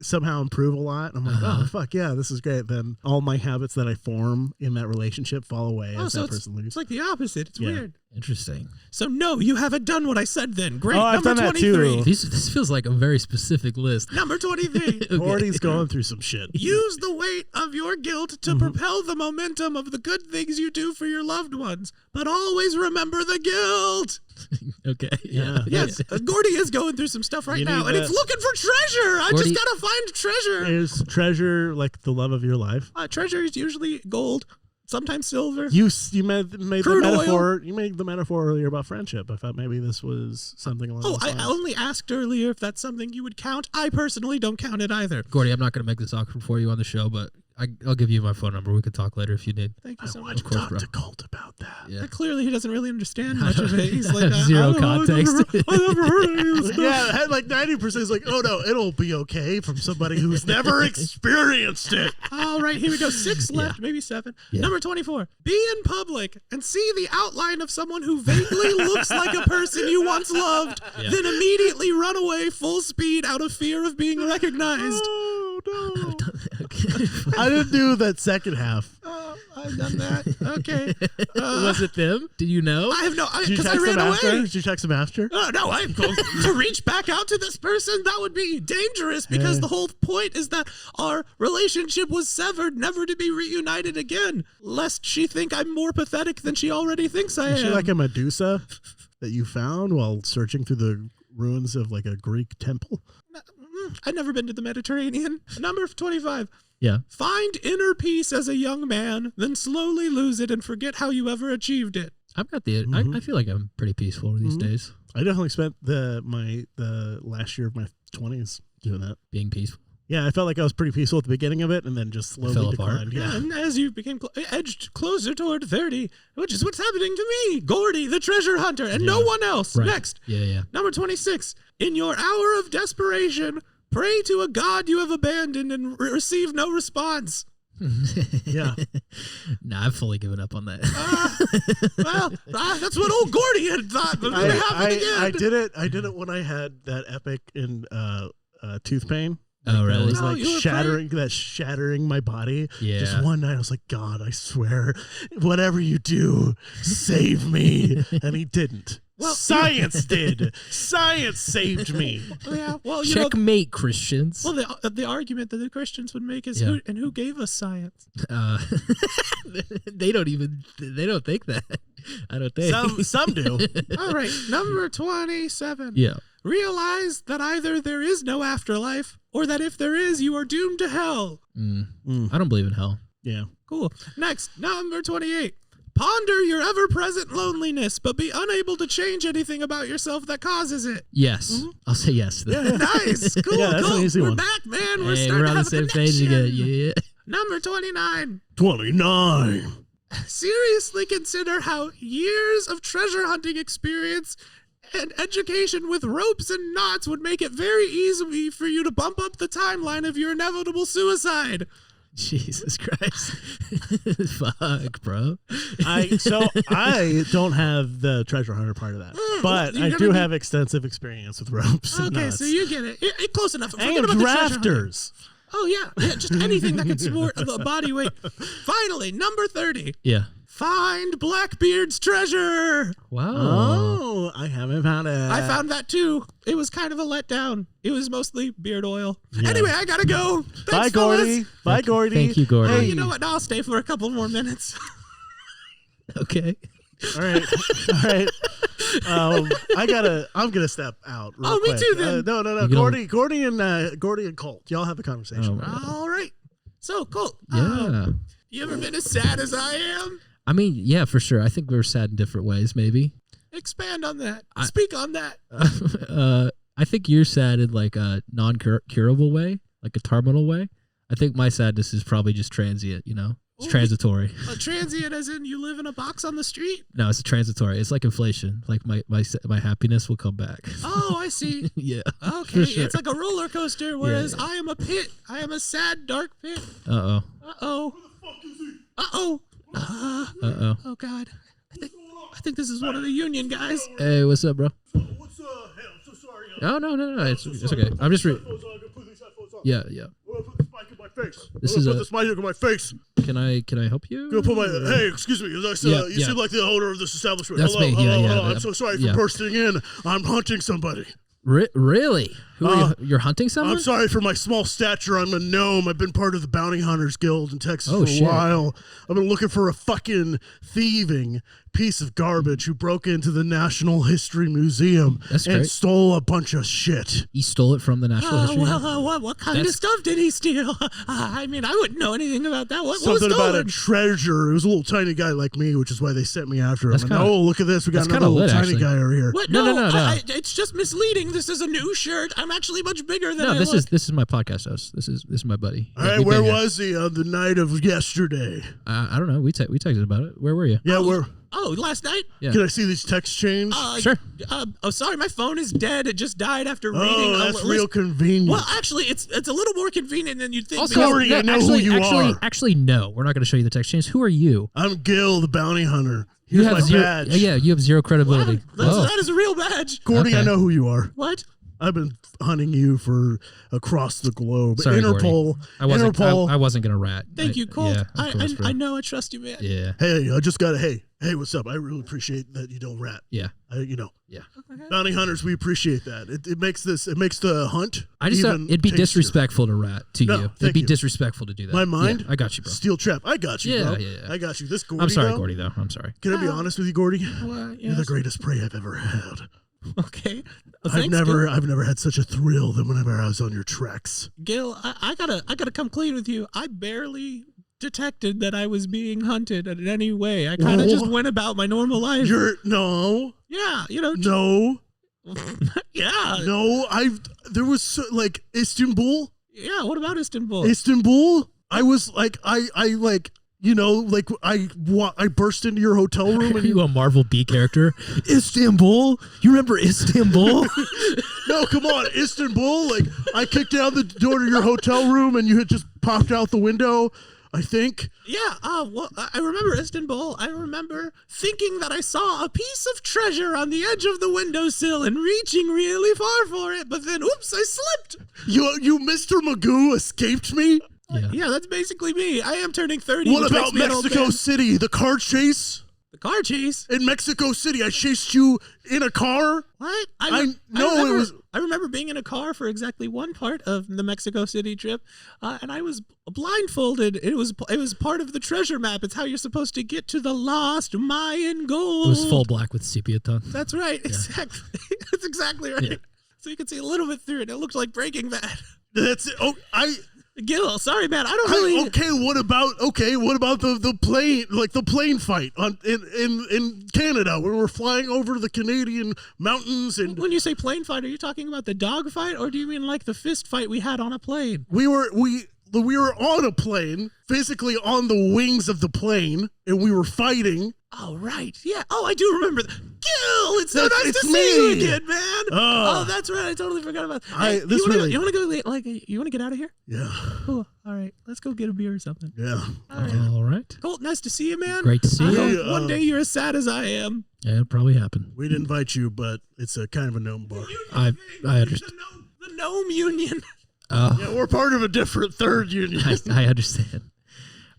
somehow improve a lot. I'm like, oh fuck yeah, this is great. Then all my habits that I form in that relationship fall away as that person leaves.
It's like the opposite. It's weird.
Interesting.
So no, you haven't done what I said then. Great.
I've
Number
done that
23.
too.
This feels like a very specific list.
Number 23.
Gordy's going through some shit.
Use the weight of your guilt to propel the momentum of the good things you do for your loved ones, but always remember the guilt.
Okay.
Yeah.
Yes, Gordy is going through some stuff right
You
now,
need
and
that.
it's looking for treasure. I
Gordy-
just gotta find treasure.
Is treasure like the love of your life?
Treasure is usually gold, sometimes silver.
You made the
Crude
metaphor. You made the metaphor earlier about friendship. I thought maybe this was something along those
I
lines.
only asked earlier if that's something you would count. I personally don't count it either.
Gordy, I'm not going to make this awkward for you on the show, but I'll give you my phone number. We could talk later if you need.
Thank you
I
so
want
much.
to
course,
talk
bro.
to Colt about that.
Yeah.
Clearly, he doesn't really understand much of it. He's like,
Zero
I don't know,
context.
I never heard of any of this
Yeah, it had like 90% is like, oh no, it'll be okay from somebody who's never experienced it.
All right, here we go. 6 left, maybe 7.
Yeah.
Number 24. Be in public and see the outline of someone who vaguely looks like a person you once loved, then immediately run away full speed out of fear of being recognized.
Oh no.
Okay.
I didn't do that second half.
I've done that. Okay.
Was it them? Did you know?
I have no,
Did you
because I
text
ran
him
away.
after? Did you text him after?
No, I'm going to reach back out to this person. That would be dangerous because the whole point is that our relationship was severed, never to be reunited again, lest she think I'm more pathetic than she already thinks I am.
Is she like a Medusa that you found while searching through the ruins of like a Greek temple?
I've never been to the Mediterranean. Number 25.
Yeah.
Find inner peace as a young man, then slowly lose it and forget how you ever achieved it.
I've got the. I feel like I'm pretty peaceful these days.
I definitely spent the last year of my 20s doing that.
Being peaceful.
Yeah, I felt like I was pretty peaceful at the beginning of it, and then just slowly
Fell apart.
declined. Yeah.
And as you became edged closer toward 30, which is what's happening to me, Gordy, the treasure hunter, and no one else.
Right.
Next.
Yeah.
Number 26. In your hour of desperation, pray to a god you have abandoned and receive no response.
Yeah.
Nah, I've fully given up on that.
That's what old Gordy had thought, but it happened again.
I did it when I had that epic in tooth pain.
Oh,
That
really?
was
No,
like
you were
shattering my body.
Yeah.
Just one night I was like, God, I swear, whatever you do, save me. And he didn't.
Well,
Science did. Science saved me.
Yeah, well, you
Checkmate, Christians.
know, the argument that the Christians would make is
Yeah.
who gave us science?
They don't think that. I don't think.
Some do.
All right, number 27.
Yeah.
Realize that either there is no afterlife or that if there is, you are doomed to hell.
I don't believe in hell.
Yeah.
Cool. Next, number 28. Ponder your ever-present loneliness, but be unable to change anything about yourself that causes it.
Yes. I'll say yes. to that.
Nice. Cool.
Yeah, that's
cool.
an easy
We're
one.
back, man. We're
Hey,
starting
we're
to
on the
have a
same page again.
connection.
Yeah.
Number 29.
29.
Seriously consider how years of treasure hunting experience and education with ropes and knots would make it very easy for you to bump up the timeline of your inevitable suicide.
Jesus Christ. Fuck, bro.
I don't have the treasure hunter part of that, but
you're
I
gonna
do
be-
have extensive experience with ropes and
Okay,
knots.
so you get it. Close enough. Forget
and
about the treasure hunting.
drafters.
Oh, yeah. Just anything that can support the body weight. Finally, number 30.
Yeah.
Find Blackbeard's treasure.
Wow.
Oh, I haven't found it.
I found that too. It was kind of a letdown. It was mostly beard oil. Anyway, I gotta go. Thanks,
Bye,
fellas.
Gordy. Bye, Gordy.
Thank you, Gordy.
Oh,
Hey,
you know what? No, I'll stay for a couple more minutes.
Okay.
All right. I'm gonna step out. Real
Oh, me
quick.
too, then.
No.
You gonna-
Gordy and Colt. Y'all have a conversation.
All right. So, cool.
Yeah.
You ever been as sad as I am?
I mean, yeah, for sure. I think we're sad in different ways, maybe.
Expand on that. Speak on that.
I think you're sad in like a non-curable way, like a terminal way. I think my sadness is probably just transient, you know? It's
Oh,
transitory.
A transient as in you live in a box on the street?
No, it's transitory. It's like inflation. Like my happiness will come back.
Oh, I see.
Yeah.
Okay,
For sure.
it's like a roller coaster, whereas I am a pit. I am a sad, dark pit.
Uh-oh.
Uh-oh. Uh-oh.
Uh-oh.
Oh, God. I think this is one of the union guys.
Hey, what's up, bro?
What's hey, I'm so sorry.
Oh, no. It's okay. I'm just Yeah.
I'm gonna put this mic in my face.
This
I'm
is
gonna put this mic in my face.
Can I help you?
Go put my. Hey, excuse me. You seem like the owner of this establishment.
That's me.
Hello. I'm so sorry for bursting in. I'm hunting somebody.
Really? Who are you? You're hunting someone?
I'm sorry for my small stature. I'm a gnome. I've been part of the Bounty Hunters Guild in Texas for a
shit.
while. I've been looking for a fucking thieving piece of garbage who broke into the National History Museum and
great.
stole a bunch of shit.
He stole it from the National History Museum?
What kind of stuff did he steal? I mean, I wouldn't know anything about that. What was
Something about a
stolen?
treasure. It was a little tiny guy like me, which is why they sent me after him.
That's
And,
kinda-
oh, look at this. We got
that's
another
kinda
little
lit,
tiny
actually.
guy over here.
What?
No.
It's just misleading. This is a new shirt. I'm actually much bigger than I
This
look.
is my podcast host. This is my buddy.
All right, where was he on the night of yesterday?
I don't know. We texted about it. Where were you?
Yeah, where?
Oh, last night?
Yeah.
Can I see these text chains?
Sure.
Sorry, my phone is dead. It just died after reading.
Oh, that's
a
real
list.
convenient.
Well, actually, it's a little more convenient than you'd think.
Also,
because-
Corey, I know who you are.
Actually, no. We're not going to show you the text chains. Who are you?
I'm Gil, the bounty hunter.
You
Here's
have
my
zero.
badge.
Yeah, you have zero credibility.
That is a real badge.
Gordy,
Okay.
I know who you are.
What?
I've been hunting you for across the globe.
Sorry,
Interpol.
Gordy. I wasn't going to rat.
Thank you, Colt.
Yeah, of course, bro.
I know I trust you, man.
Yeah.
Hey, I just got to, hey, what's up? I really appreciate that you don't rat.
Yeah.
Yeah. Bounty hunters, we appreciate that. It makes the hunt.
I just
even
it'd be
tastier.
disrespectful to rat to
No,
you.
thank
It'd be
you.
disrespectful to do that.
My mind?
Yeah, I got you, bro.
Steel trap. I got you,
Yeah,
bro.
yeah.
I got you. This Gordy.
I'm sorry,
though,
Gordy, though. I'm sorry.
Can I be honest with you, Gordy?
Well,
You're the greatest prey I've ever had.
Okay. Well,
I've
thanks,
never had such a thrill than whenever I was on your tracks.
Gil, I gotta come clean with you. I barely detected that I was being hunted in any way. I kind of just went about my normal life.
No.
Yeah,
No.
yeah.
No, there was Istanbul.
Yeah, what about Istanbul?
Istanbul? I was like, I burst into your hotel room
Are
and
you a Marvel B character? Istanbul? You remember Istanbul?
no, come on, Istanbul. Like I kicked down the door to your hotel room and you had just popped out the window. I think.
Yeah, well, I remember Istanbul. I remember thinking that I saw a piece of treasure on the edge of the windowsill and reaching really far for it, but then, oops, I slipped.
You Mr. Magoo escaped me?
Yeah, that's basically me. I am turning 30.
What
which
about
makes me an old
Mexico
man.
City? The car chase?
The car chase?
In Mexico City, I chased you in a car?
What? I remember being in a car for exactly one part of the Mexico City trip, and I was blindfolded. It was part of the treasure map. It's how you're supposed to get to the lost Mayan gold.
It was full black with sepia tone.
That's right. Yeah. Exactly. That's exactly right. Yeah. So you can see a little bit through it. It looked like Breaking Bad.
That's it. Oh,
Gil, sorry, man. I don't really.
Okay, what about the plane, like the plane fight in Canada when we're flying over the Canadian mountains and
When you say plane fight, are you talking about the dog fight, or do you mean like the fist fight we had on a plane?
we were on a plane, physically on the wings of the plane, and we were fighting.
Oh, right. Yeah. Oh, I do remember that. Gil, it's so nice
It's
to see you
me.
again, man. Oh, that's right. I totally forgot about that. Hey,
this
you
really-
want to go, you want to get out of here?
Yeah.
Cool. All right. Let's go get a beer or something.
Yeah.
All right.
Colt, nice to see you, man.
Great to see
I
you.
hope one day you're as sad as I am.
Yeah, it'll probably happen.
We'd invite you, but it's a kind of a gnome bar.
I understand.
The gnome union.
Yeah, we're part of a different third union.
I understand.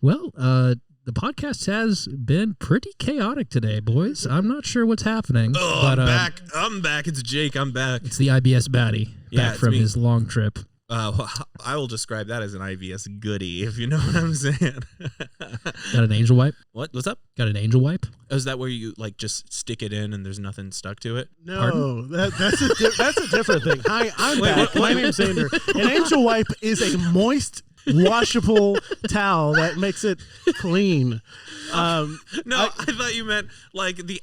Well, the podcast has been pretty chaotic today, boys. I'm not sure what's happening.
Oh,
but,
I'm back. I'm back. It's Jake. I'm back.
It's the IBS baddie
Yeah,
back
it's
from
me.
his long trip.
Well, I will describe that as an IVS goodie, if you know what I'm saying.
Got an angel wipe?
What's up?
Got an angel wipe?
Is that where you like just stick it in and there's nothing stuck to it?
No, that's a different thing. Hi, I'm back. My name's Xander. An angel wipe is a moist, washable towel that makes it clean.
No, I thought you meant like the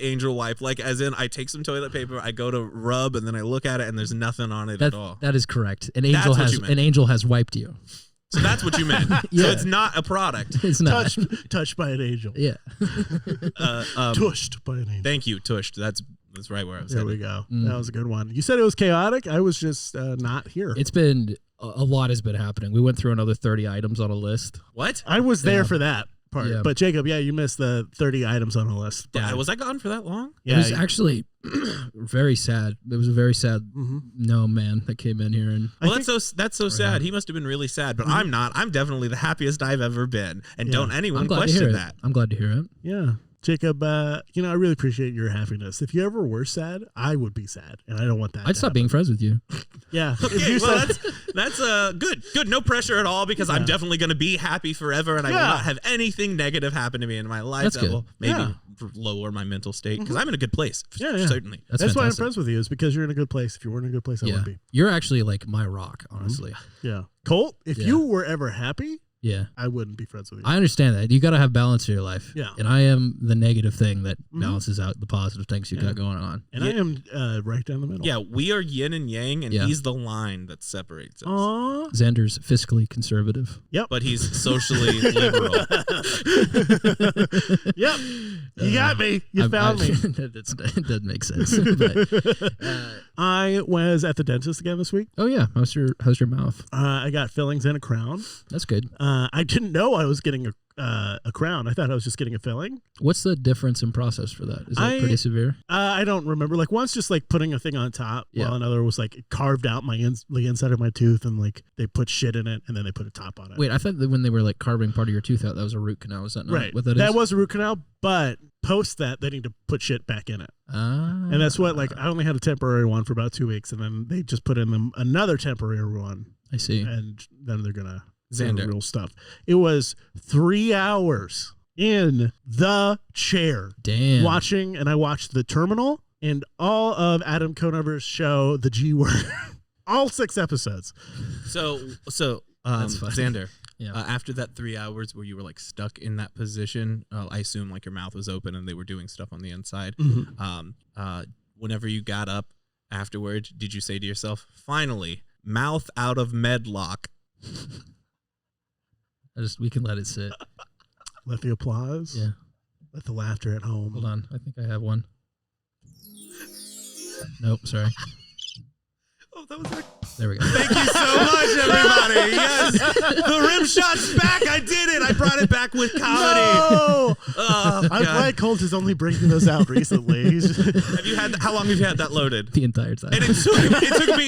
angel wipe, like as in I take some toilet paper, I go to rub, and then I look at it and there's nothing on it at all.
That is correct. An
what you meant.
angel has wiped you.
So that's what you meant.
Yeah.
So it's not a product.
It's not.
Touched by an angel.
Yeah.
Tushed by an angel.
Thank you, Tushed. That's right where I was
There
headed.
we go. That was a good one. You said it was chaotic. I was just not here.
It's been a lot has been happening. We went through another 30 items on a list.
What?
I was there for that. part.
Yeah.
But Jacob, you missed the 30 items on the list.
Yeah, was I gone for that long?
It was actually very sad. It was a very sad no man that came in here, and
Well, that's so sad. He must have been really sad, but I'm not. I'm definitely the happiest I've ever been, and don't anyone question that.
I'm glad to hear it.
Yeah. Jacob, I really appreciate your happiness. If you ever were sad, I would be sad, and I don't want that.
I'd stop being friends with you.
Yeah.
Okay, that's good. No pressure at all, because I'm definitely going to be happy forever, and I will not have anything negative happen to me in my life
That's
that
good.
will maybe lower my mental state, because I'm in a good place.
Yeah.
Certainly.
That's why I'm friends with you, is because you're in a good place. If you weren't in a good place, I would be.
You're actually like my rock, honestly.
Yeah. Colt, if you were ever happy,
Yeah.
I wouldn't be friends with you.
I understand that. You got to have balance in your life.
Yeah.
And I am the negative thing that balances out the positive things you got going on.
And I am right down the middle.
Yeah, we are yin and yang, and he's the line that separates us.
Aww.
Xander's fiscally conservative.
Yep.
But he's socially liberal.
Yep. You got me. You found me.
That doesn't make sense. But,
I was at the dentist again this week.
oh yeah, how's your mouth?
I got fillings and a crown.
That's good.
I didn't know I was getting a crown. I thought I was just getting a filling.
What's the difference in process for that? Is that pretty severe?
I don't remember. Like once just like putting a thing on top, while another was like carved out the inside of my tooth, and like they put shit in it and then they put a top on it.
Wait, I thought that when they were like carving part of your tooth out, that was a root canal. Is that not
Right.
what that is?
That was a root canal, but post that they need to put shit back in it. And that's what, like, I only had a temporary one for about 2 weeks, and then they just put in another temporary one.
I see.
And then they're gonna
Xander.
real stuff. It was 3 hours in the chair.
Damn.
Watching, and I watched The Terminal and all of Adam Conover's show, The G Word. All 6 episodes.
So
That's funny.
Xander,
Yeah.
after that 3 hours where you were like stuck in that position, I assume like your mouth was open and they were doing stuff on the inside. Whenever you got up afterwards, did you say to yourself, finally, mouth out of medlock?
We can let it sit.
Let the applause.
Yeah.
Let the laughter at home.
Hold on. I think I have one. Nope. Sorry.
Oh, that was like...
There we go.
Thank you so much, everybody. Yes, the rim shot's back. I did it. I brought it back with comedy.
No!
Oh,
I'm
God.
glad Colt is only bringing those out recently.
Have you had? How long have you had that loaded?
The entire time.
And it took me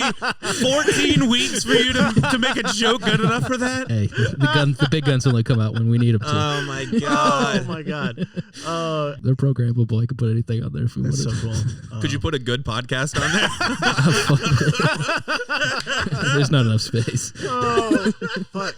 14 weeks for you to make a joke good enough for that.
Hey, the big guns only come out when we need them to.
Oh my
Oh
God!
my God.
They're programmable. I can put anything on there if we want
That's so
to.
cool.
Could you put a good podcast on there?
There's not enough space.
Oh, fuck.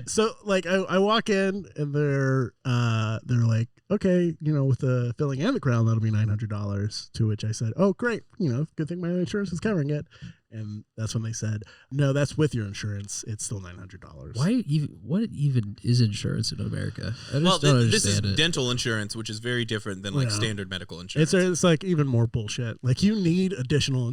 So like I walk in and they're like, okay, with the filling and the crown, that'll be $900. To which I said, oh great, good thing my insurance is covering it. And that's when they said, no, that's with your insurance. It's still $900.
Why even? What even is insurance in America? I just
Well,
don't
this is
understand it.
dental insurance, which is very different than like standard medical insurance.
It's like even more bullshit. Like you need additional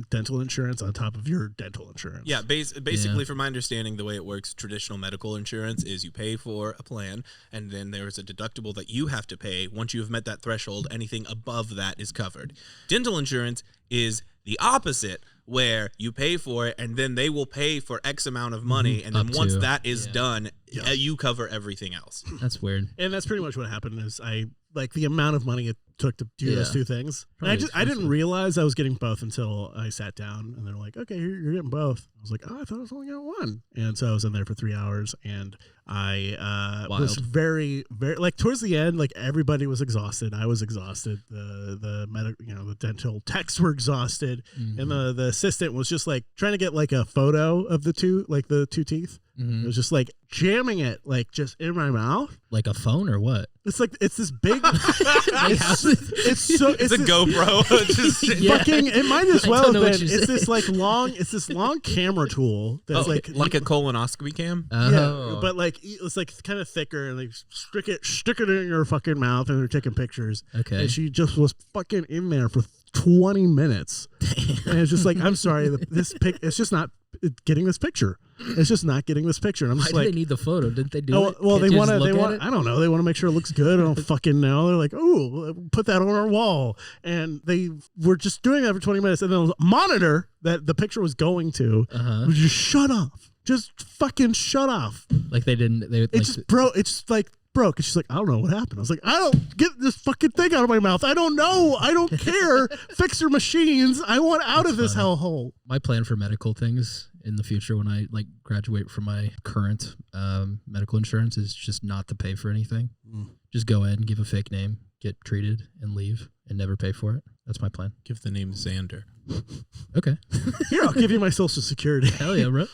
dental insurance on top of your dental insurance.
Yeah, basically, from my understanding, the way it works, traditional medical insurance is you pay for a plan, and then there's a deductible that you have to pay. Once you have met that threshold, anything above that is covered. Dental insurance is the opposite, where you pay for it, and then they will pay for X amount of money, and then once that is done, you cover everything else.
That's weird.
And that's pretty much what happened. Is I like the amount of money it took to do those two things. And I didn't realize I was getting both until I sat down, and they're like, "Okay, you're getting both." I was like, "Oh, I thought I was only getting one." And so I was in there for 3 hours, and I was very, very like towards the end, like everybody was exhausted. I was exhausted. The dental techs were exhausted, and the assistant was just like trying to get like a photo of the two teeth. It was just like jamming it like just in my mouth.
Like a phone or what?
It's like it's this big.
It's a GoPro.
Fucking, it might as well have
know
been.
what you're
It's this long camera tool that's
like a colonoscopy cam.
Yeah, but like it's like kind of thicker, and they stick it in your fucking mouth, and they're taking pictures.
Okay.
And she just was fucking in there for 20 minutes, and it's just like, I'm sorry, it's just not getting this picture. It's just not getting this picture. And I'm just
Why
like,
do they need the photo? Didn't they do it?
Well,
Can't
they
you
want
just
to.
look at it?
I don't know. They want to make sure it looks good. I don't fucking know. They're like, oh, put that on our wall, and they were just doing that for 20 minutes, and then the monitor that the picture was going to was just shut off. Just fucking shut off.
Like they didn't. They
It's just, bro. It's just like broke. And she's like, I don't know what happened. I was like, I don't get this fucking thing out of my mouth. I don't know. I don't care. Fix your machines. I want out of this hellhole.
My plan for medical things in the future when I like graduate from my current medical insurance is just not to pay for anything. Just go in, give a fake name, get treated, and leave, and never pay for it. That's my plan.
Give the name Xander.
Okay.
Here, I'll give you my social security.
Hell yeah, bro.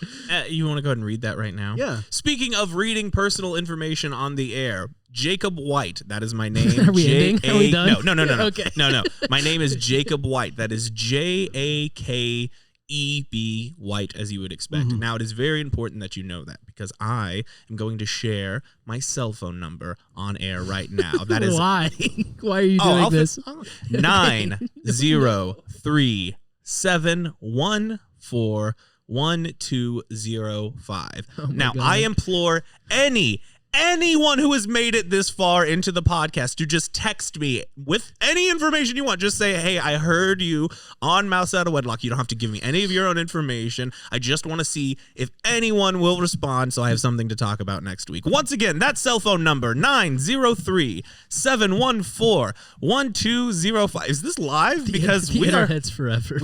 You want to go ahead and read that right now?
Yeah.
Speaking of reading personal information on the air, Jakeb White. That is my name.
Are we ending? Are we done?
No.
Okay.
No. My name is Jakeb White. That is Jakeb White, as you would expect. Now, it is very important that you know that because I am going to share my cell phone number on air right now. That is
why? Why are you doing this?
903-714-1205. Now,
God.
I implore anyone who has made it this far into the podcast to just text me with any information you want. Just say, hey, I heard you on Mouse Out of Wedlock. You don't have to give me any of your own information. I just want to see if anyone will respond so I have something to talk about next week. Once again, that cell phone number, 903-714-1205. Is this live? Because
the
we are...
internet's forever.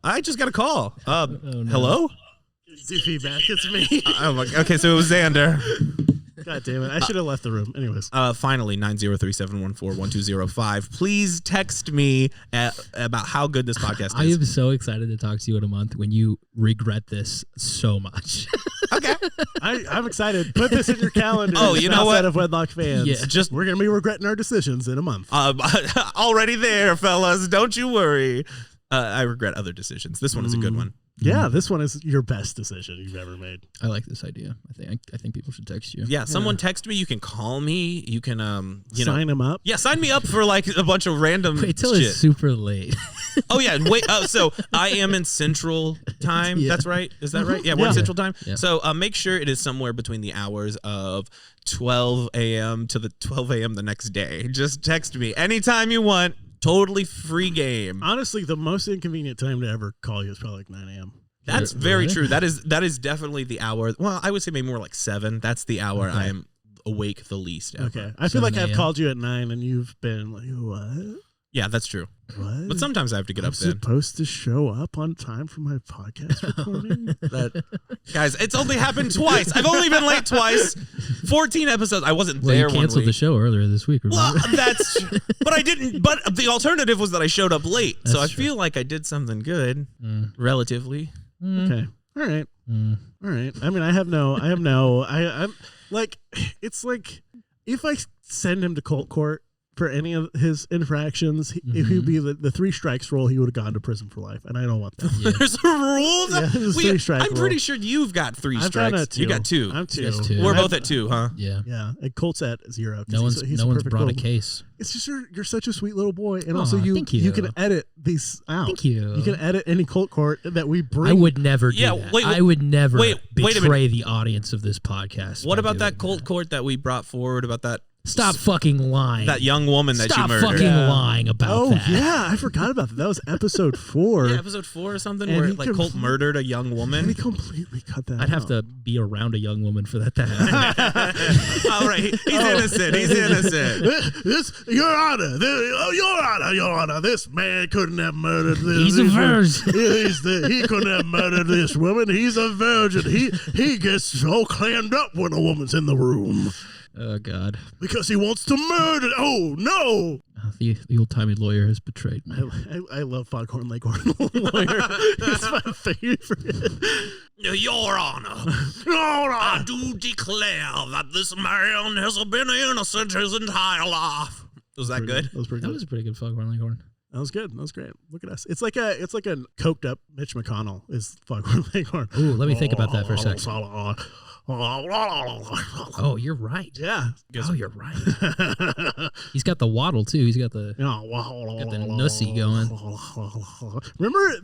I just got a call.
no.
Hello?
See feedback. It's me.
Okay, so it was Xander.
God damn it. I should have left the room. Anyways.
Finally, 903-714-1205. Please text me about how good this podcast
I
is.
am so excited to talk to you in a month when you regret this so much.
Okay.
I'm excited. Put this in your calendar.
Oh, you know what?
Outside of Wedlock fans.
Yeah.
We're going to be regretting our decisions in a month.
Already there, fellas. Don't you worry. I regret other decisions. This one is a good one.
Yeah, this one is your best decision you've ever made.
I like this idea. I think people should text you.
Yeah, someone text me. You can call me. You can
sign them up.
Yeah, sign me up for like a bunch of random
Wait till
shit.
it's super late.
Oh yeah, wait. So I am in Central Time.
Yeah.
That's right. Is that right? Yeah, we're in Central Time.
Yeah.
So make sure it is somewhere between the hours of 12 a.m. to the 12 a.m. the next day. Just text me anytime you want. Totally free game.
Honestly, the most inconvenient time to ever call you is probably like 9 a.m.
That's very true. That is definitely the hour. Well, I would say maybe more like 7. That's the hour I am awake the least ever.
Okay. I feel like
7
I've
a.m.
called you at 9 and you've been like, what?
Yeah, that's true.
What?
But sometimes I have to get
I'm
up then.
supposed to show up on time for my podcast recording?
Guys, it's only happened twice. I've only been late twice. 14 episodes. I wasn't
Well,
there
you
one
canceled
week.
the show earlier this week.
Well,
Remember?
but I didn't. But the alternative was that I showed up late. So I
That's true.
feel like I did something good, relatively.
Okay. All right. All right. I mean, I'm like, it's like if I send him to cult court for any of his infractions, if he'd be the 3 strikes rule, he would have gone to prison for life. And I don't want that.
Yeah.
There's a rule.
Yeah, there's a 3-strike
I'm pretty
rule.
sure you've got 3
I've
strikes.
got a 2.
You got 2.
I'm 2.
Yes, 2.
We're
And
both
I've-
at 2, huh?
Yeah.
Yeah. And Colt's at 0.
No one's
perfect
brought a
little-
case.
It's just you're such a sweet little boy, and
Aw,
also
thank
you
you.
can edit these out.
Thank you.
You can edit any cult court that we bring.
I would never do
Yeah,
that.
wait,
I would never
wait a minute.
betray the audience of this podcast.
What
by
about that
doing
cold court that we brought forward about that
Stop fucking lying.
that young woman that
Stop
you murdered?
fucking lying about
Oh
that.
yeah, I forgot about that. That was episode 4.
Yeah, episode 4 or something,
And
where
he
like Colt murdered a young
And
woman.
he completely cut that.
I'd have
out.
to be around a young woman for that to happen.
All right, he's innocent. He's innocent.
Your Honor, Your Honor, this man couldn't have murdered this.
He's a virgin.
He couldn't have murdered this woman. He's a virgin. He gets all clammed up when a woman's in the room
Oh, God.
because he wants to murder. Oh no!
The old-timey lawyer has betrayed me.
I love Foghorn Leghorn Lawyer. It's my favorite.
Your Honor, I do declare that this man has been innocent his entire life. Was that good?
That was pretty
That
good.
was a pretty good Foghorn Leghorn.
That was good. That was great. Look at us. It's like a coked up Mitch McConnell is Foghorn Leghorn.
Ooh, let me think about that for a second. Oh, you're right.
Yeah.
Oh, you're right. He's got the waddle too. He's got the nussy going.
Remember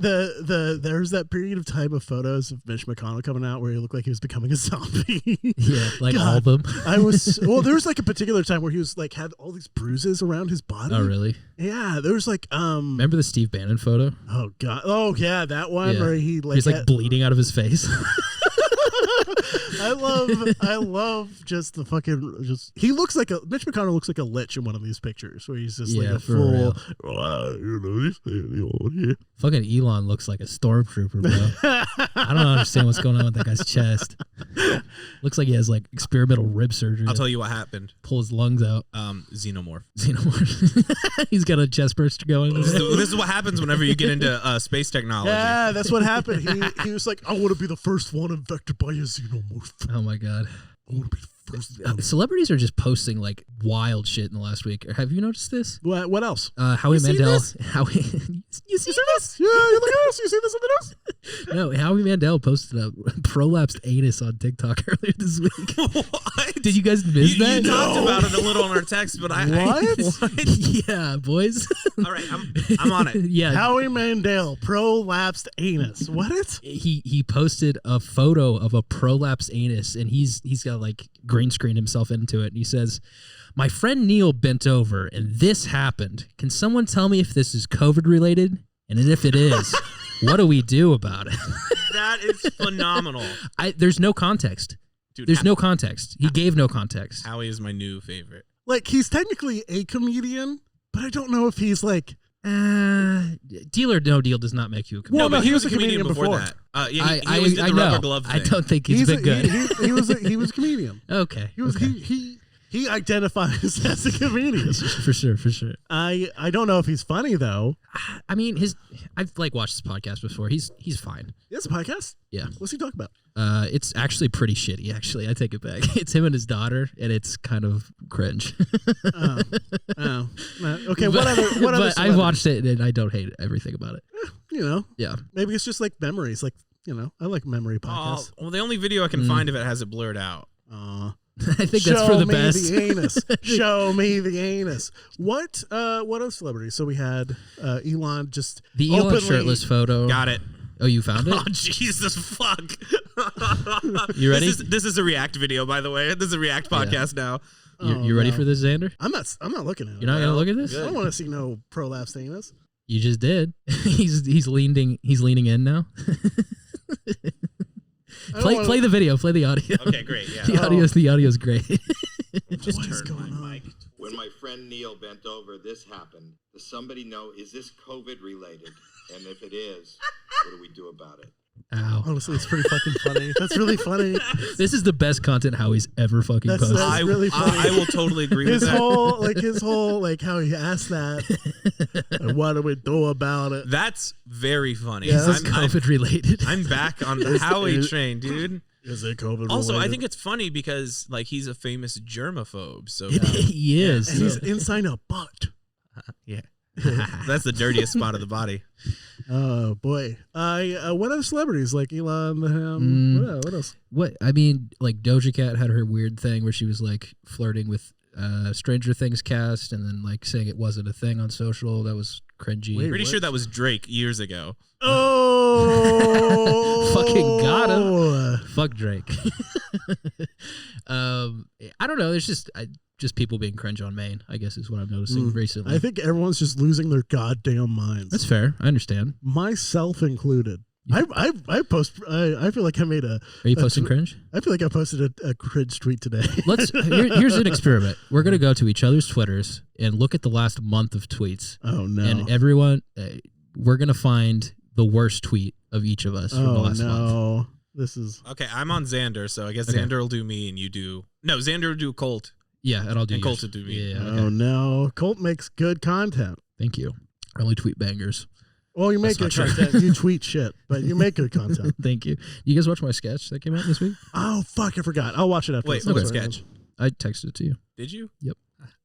there's that period of time of photos of Mitch McConnell coming out where he looked like he was becoming a zombie.
Yeah, like
God.
all of them.
There was like a particular time where he was like had all these bruises around his body.
Oh, really?
Yeah, there was like
Remember the Steve Bannon photo?
oh god. Oh yeah, that one
Yeah.
where he like
He's like bleeding out of his face.
I love just the fucking he looks like Mitch McConnell looks like a lich in one of these pictures where he's just like a full
Fucking Elon looks like a stormtrooper, bro. I don't understand what's going on with that guy's chest. Looks like he has like experimental rib surgery.
I'll tell you what happened.
Pull his lungs out.
Xenomorph.
He's got a chest burst going.
This is what happens whenever you get into space technology.
Yeah, that's what happened. He was like, I want to be the first one infected by a xenomorph.
Oh my god.
I want to be the first.
Celebrities are just posting like wild shit in the last week. Have you noticed this?
What else?
Howie Mandel. You see
this? Yeah, you look at this. You see this in the news?
No, Howie Mandel posted a prolapsed anus on TikTok earlier this week.
What?
Did you guys miss that?
You talked about it a little on our text, but
What?
Yeah, boys.
All right, I'm on it.
Yeah.
Howie Mandel prolapsed anus. What?
He posted a photo of a prolapsed anus, and he's got like green screened himself into it, and he says, "My friend Neil bent over and this happened. Can someone tell me if this is COVID related? And if it is, what do we do about it?"
That is phenomenal.
There's no context.
Dude,
There's no context. He gave no context.
Howie is my new favorite.
Like, he's technically a comedian, but I don't know if he's like...
Deal or no deal does not make you a comedian.
Well,
no,
he was a comedian before
that. Yeah, he always did the
I know.
rubber glove thing.
I don't think he's been good.
He was a comedian.
Okay.
He identifies as a comedian.
For sure.
I don't know if he's funny though.
I mean, I've like watched his podcast before. He's fine.
He has a podcast?
Yeah.
What's he talk about?
It's actually pretty shitty. Actually, I take it back. It's him and his daughter, and it's kind of cringe.
Oh. Okay. What other?
But I watched it, and I don't hate everything about it.
You know.
Yeah.
Maybe it's just like memories. Like, you know, I like memory podcasts.
Well, the only video I can find of it has it blurred out.
I think that's for the best.
Show me the anus. Show me the anus. What other celebrities? So we had Elon just
The Elon
openly,
shirtless photo.
Got it.
Oh, you found it?
Oh, Jesus, fuck.
You ready?
This is a React video, by the way. This is a React podcast now.
You ready for this, Xander?
I'm not looking at it.
You're not gonna look at this?
I don't want to see no prolapsed anus.
You just did. He's leaning in now. Play the video. Play the audio.
Okay, great. Yeah.
The audio's great.
Just
What is
turn
going
my
on?
mic.
When my friend Neil bent over, this happened. Does somebody know, is this COVID related? And if it is, what do we do about it?
Ow.
Honestly, it's pretty fucking funny. That's really funny.
This is the best content Howie's ever fucking
That's-
posted.
that's really funny.
I will totally agree with
His
that.
whole how he asked that. And what do we do about it?
That's very funny.
Yeah, that's
COVID related.
I'm back on the Howie train, dude.
Is it COVID
Also, I
related?
think it's funny because like he's a famous germaphobe. So
He is.
And he's inside a butt.
yeah, that's the dirtiest spot of the body.
Oh boy. What other celebrities like Elon? What else?
What I mean, like Doja Cat had her weird thing where she was like flirting with Stranger Things cast, and then like saying it wasn't a thing on social. That was cringy.
Wait,
Pretty
what?
sure that was Drake years ago.
Oh,
Fucking got him. Fuck Drake. I don't know. There's just people being cringe on Maine, I guess, is what I'm noticing recently.
I think everyone's just losing their goddamn minds.
That's fair. I understand.
Myself included. I feel like I made a.
Are you posting cringe?
I feel like I posted a cringe tweet today.
Here's an experiment. We're gonna go to each other's Twitters and look at the last month of tweets.
Oh no!
And everyone, we're gonna find the worst tweet of each of us from the last month.
This is
Okay, I'm on Xander, so I guess
Okay.
Xander will do me and you do. No, Xander will do Colt.
Yeah, and I'll do
And
yours.
Colt will do me.
Yeah. Okay.
Oh no! Colt makes good content.
Thank you. I only tweet bangers.
Well, you make good content. You tweet shit, but you make good content.
Thank you. You guys watch my sketch that came out this week?
Oh fuck! I forgot. I'll watch it after.
Wait,
this.
what
Sorry.
sketch?
I texted it to you.
Did you?
Yep.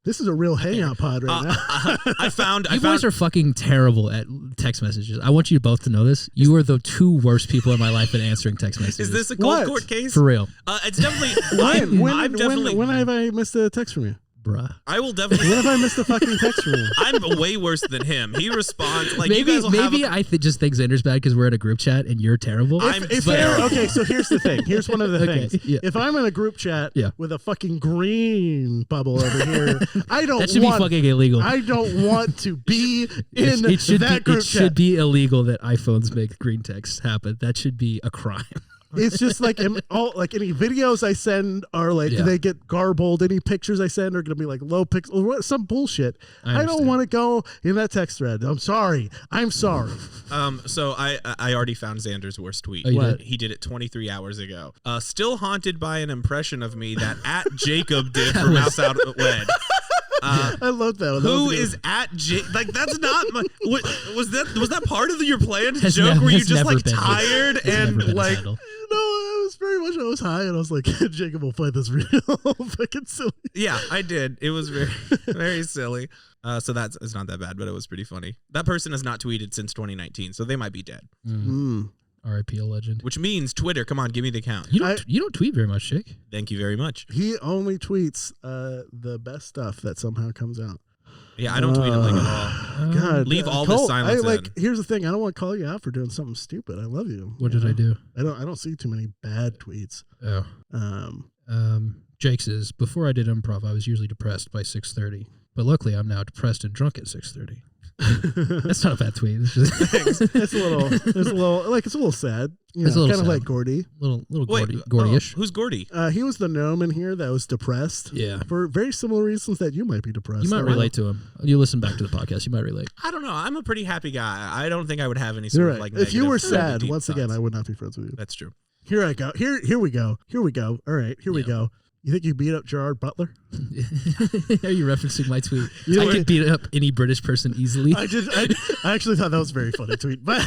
This is a real hangout pod right now.
I found.
You boys are fucking terrible at text messages. I want you both to know this. You are the two worst people in my life at answering text messages.
Is this a
What?
cold court case?
for real,
It's definitely.
When have I missed a text from you?
bruh?
I will definitely.
When have I missed a fucking text from you?
I'm way worse than him. He responds like you guys will
maybe
have.
just think Xander's bad because we're in a group chat and you're terrible.
Okay, so here's the thing. Here's one of the
Okay,
things.
yeah.
If I'm in a group chat
Yeah.
with a fucking green bubble over here, I don't
that should
want,
be fucking illegal.
I don't want to be in
it should
that
be,
group
it
chat.
should be illegal that iPhones make green text happen. That should be a crime.
It's just like all like any videos I send are like they get garbled. Any pictures I send are gonna be like low pixel or some bullshit. I don't want to go in that text thread. I'm sorry.
So I already found Xander's worst tweet. He did it 23 hours ago. Still haunted by an impression of me that @Jakeb did for Mouse Out Wed.
I love that one.
Who is like that's not my, was that part of your planned joke where you just like tired and like
no, I was very much I was high and I was like Jakeb will find this real fucking silly.
Yeah, I did. It was very very silly. So it's not that bad, but it was pretty funny. That person has not tweeted since 2019, so they might be dead.
R.I.P. a legend.
Which means Twitter. Come on, give me the count.
You don't tweet very much, Jake.
Thank you very much.
He only tweets the best stuff that somehow comes out.
Yeah, I don't tweet it like at all.
God,
leave all the silence in.
Here's the thing. I don't want to call you out for doing something stupid. I love you.
What did I do?
I don't see too many bad tweets.
Jake's is before I did improv, I was usually depressed by 6:30, but luckily I'm now depressed and drunk at 6:30. That's not a bad tweet. It's just
it's a little sad. It's kind of like Gordy.
Little Gordy-ish.
Who's Gordy?
He was the gnome in here that was depressed.
Yeah.
For very similar reasons that you might be depressed.
You might relate to him. You listen back to the podcast, you might relate.
I don't know. I'm a pretty happy guy. I don't think I would have any sort of like
if you were sad,
once
again, I would not be friends with you.
That's true.
Here I go. Here we go. All right, here we go. You think you beat up Gerard Butler?
Are you referencing my tweet? I could beat up any British person easily.
I actually thought that was a very funny tweet. But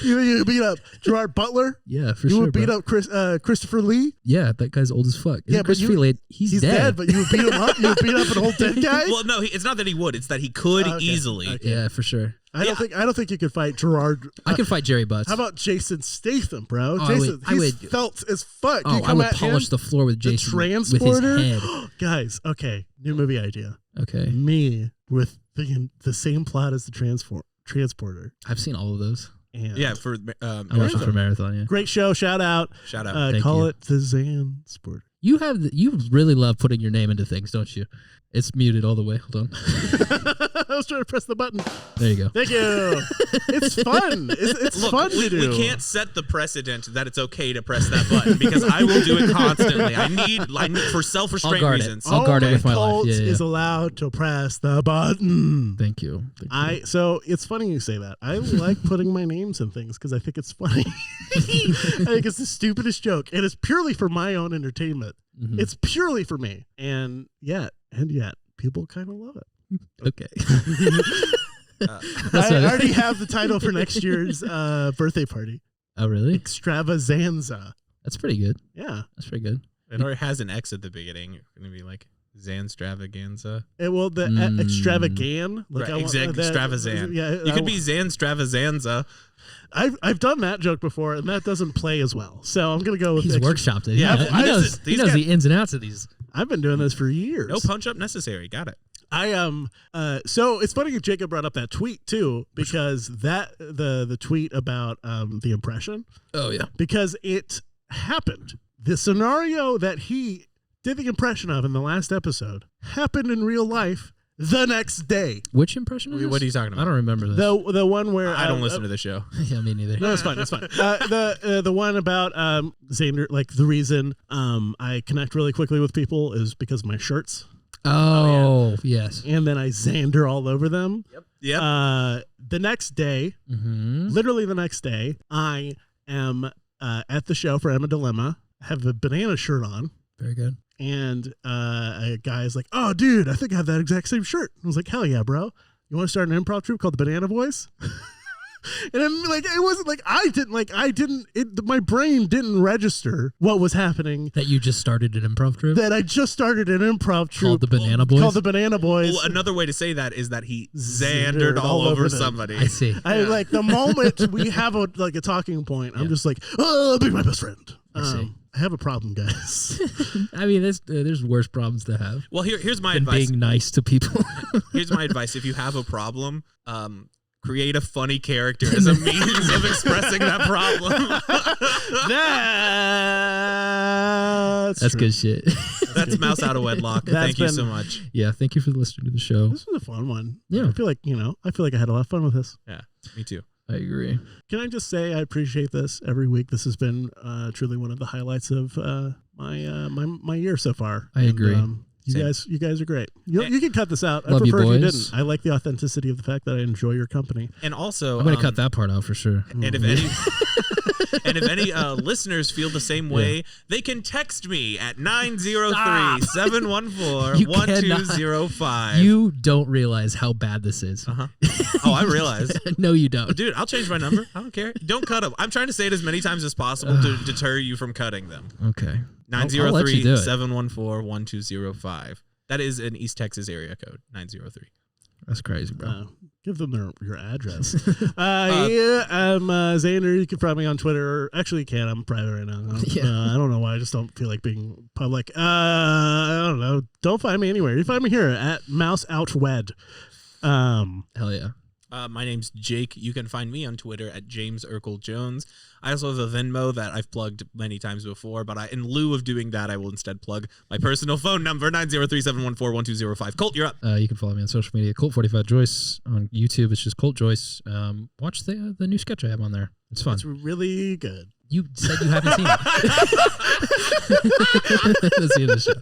you beat up Gerard Butler?
Yeah, for
sure.
You
would beat up Christopher Lee?
Yeah, that guy's old as fuck.
Yeah,
Christopher Lee, he's dead.
But you would beat him up? You would beat up an old dead guy?
Well, no, it's not that he would. It's that he could easily.
Okay.
Yeah, for sure.
I don't think you could fight Gerard.
I could fight Jerry Butts.
How about Jason Statham, bro? Jason, he's felt as fuck.
I would polish the floor with Jason.
The transporter?
With his head.
Guys, okay, new movie idea.
Okay.
Me with the same plot as the transporter.
I've seen all of those.
And
yeah, for
I watched it for Marathon. Yeah,
great show. Shout out. Call it the Zansporter.
You really love putting your name into things, don't you? It's muted all the way. Hold on.
I was trying to press the button.
There you go.
Thank you. It's fun. It's fun to do.
We can't set the precedent that it's okay to press that button because I will do it constantly. I need for self-restraint reasons.
I'll guard it with my life.
Is allowed to press the button.
Thank you.
So it's funny you say that. I like putting my names in things because I think it's funny. I think it's the stupidest joke, and it's purely for my own entertainment. Mm-hmm. It's purely for me, and yet people kind of love it.
Okay.
I already have the title for next year's birthday party.
Oh, really?
Extravaganza.
That's pretty good.
Yeah.
That's pretty good.
It already has an X at the beginning. It's going to be like Zanstravaganza.
Extravagan.
Like right, extravazan. Yeah, you could be Zanstravazanza.
I've done that joke before, and that doesn't play as well. So I'm going to go with
He's workshopped it.
Yeah,
he knows the ins and outs of these.
I've been doing this for years.
No punch up necessary. Got it.
So it's funny Jakeb brought up that tweet too, because the tweet about the impression.
Oh yeah.
Because it happened. The scenario that he did the impression of in the last episode happened in real life the next day.
Which impression is this?
What are you talking about?
I don't remember this.
The one where
I don't listen to the show.
Yeah, me neither.
No, it's fine. It's fine. The one about Xander, like the reason I connect really quickly with people is because of my shirts.
Oh, yes.
And then I Xander all over them.
Yep.
The next day, literally the next day, I am at the show for Emma Dilemma. I have a banana shirt on.
Very good.
And a guy is like, "Oh, dude, I think I have that exact same shirt." I was like, "Hell yeah, bro! You want to start an improv troupe called the Banana Boys?" And I'm like, it wasn't like my brain didn't register what was happening.
That you just started an improv troupe?
That I just started an improv troupe
called the Banana Boys?
Called the Banana Boys.
Well, another way to say that is that he Xandered all over somebody.
I see.
I like the moment we have a talking point, I'm just like, "Oh, be my best friend."
I see.
I have a problem, guys.
I mean, there's worse problems to have.
Well, here's my
than
advice.
Being nice to people.
Here's my advice. If you have a problem, create a funny character as a means of expressing that problem.
That's
good shit.
That's Mouse Out of Wedlock. Thank you so much.
Yeah, thank you for listening to the show.
This was a fun one.
Yeah.
I feel like I had a lot of fun with this.
Yeah, me too.
I agree.
Can I just say I appreciate this every week. This has been truly one of the highlights of my year so far.
I agree.
You guys are great. You can cut this out.
Love
I prefer
you,
if you
boys.
didn't. I like the authenticity of the fact that I enjoy your company.
And also,
I'm gonna cut that part out for sure.
And if any listeners feel the same way, they can text me at 903-714-1205.
You don't realize how bad this is.
Oh, I realize.
No, you don't.
Dude, I'll change my number. I don't care. Don't cut them. I'm trying to say it as many times as possible to deter you from cutting them.
Okay.
903-714-1205. That is an East Texas area code. 903.
That's crazy, bro.
Give them your address. Yeah, I'm Xander. You can find me on Twitter. Actually, you can. I'm private right now. I don't know why. I just don't feel like being public. I don't know. Don't find me anywhere. You find me here at MouseOutWed.
Hell yeah.
My name's Jake. You can find me on Twitter at James Urkel Jones. I also have a Venmo that I've plugged many times before, but in lieu of doing that, I will instead plug my personal phone number, 903-714-1205. Colt, you're up.
You can follow me on social media, Colt45Joyce. On YouTube, it's just Colt Joyce. Watch the new sketch I have on there. It's fun.
It's really good.
You said you haven't seen it. That's the end of the show.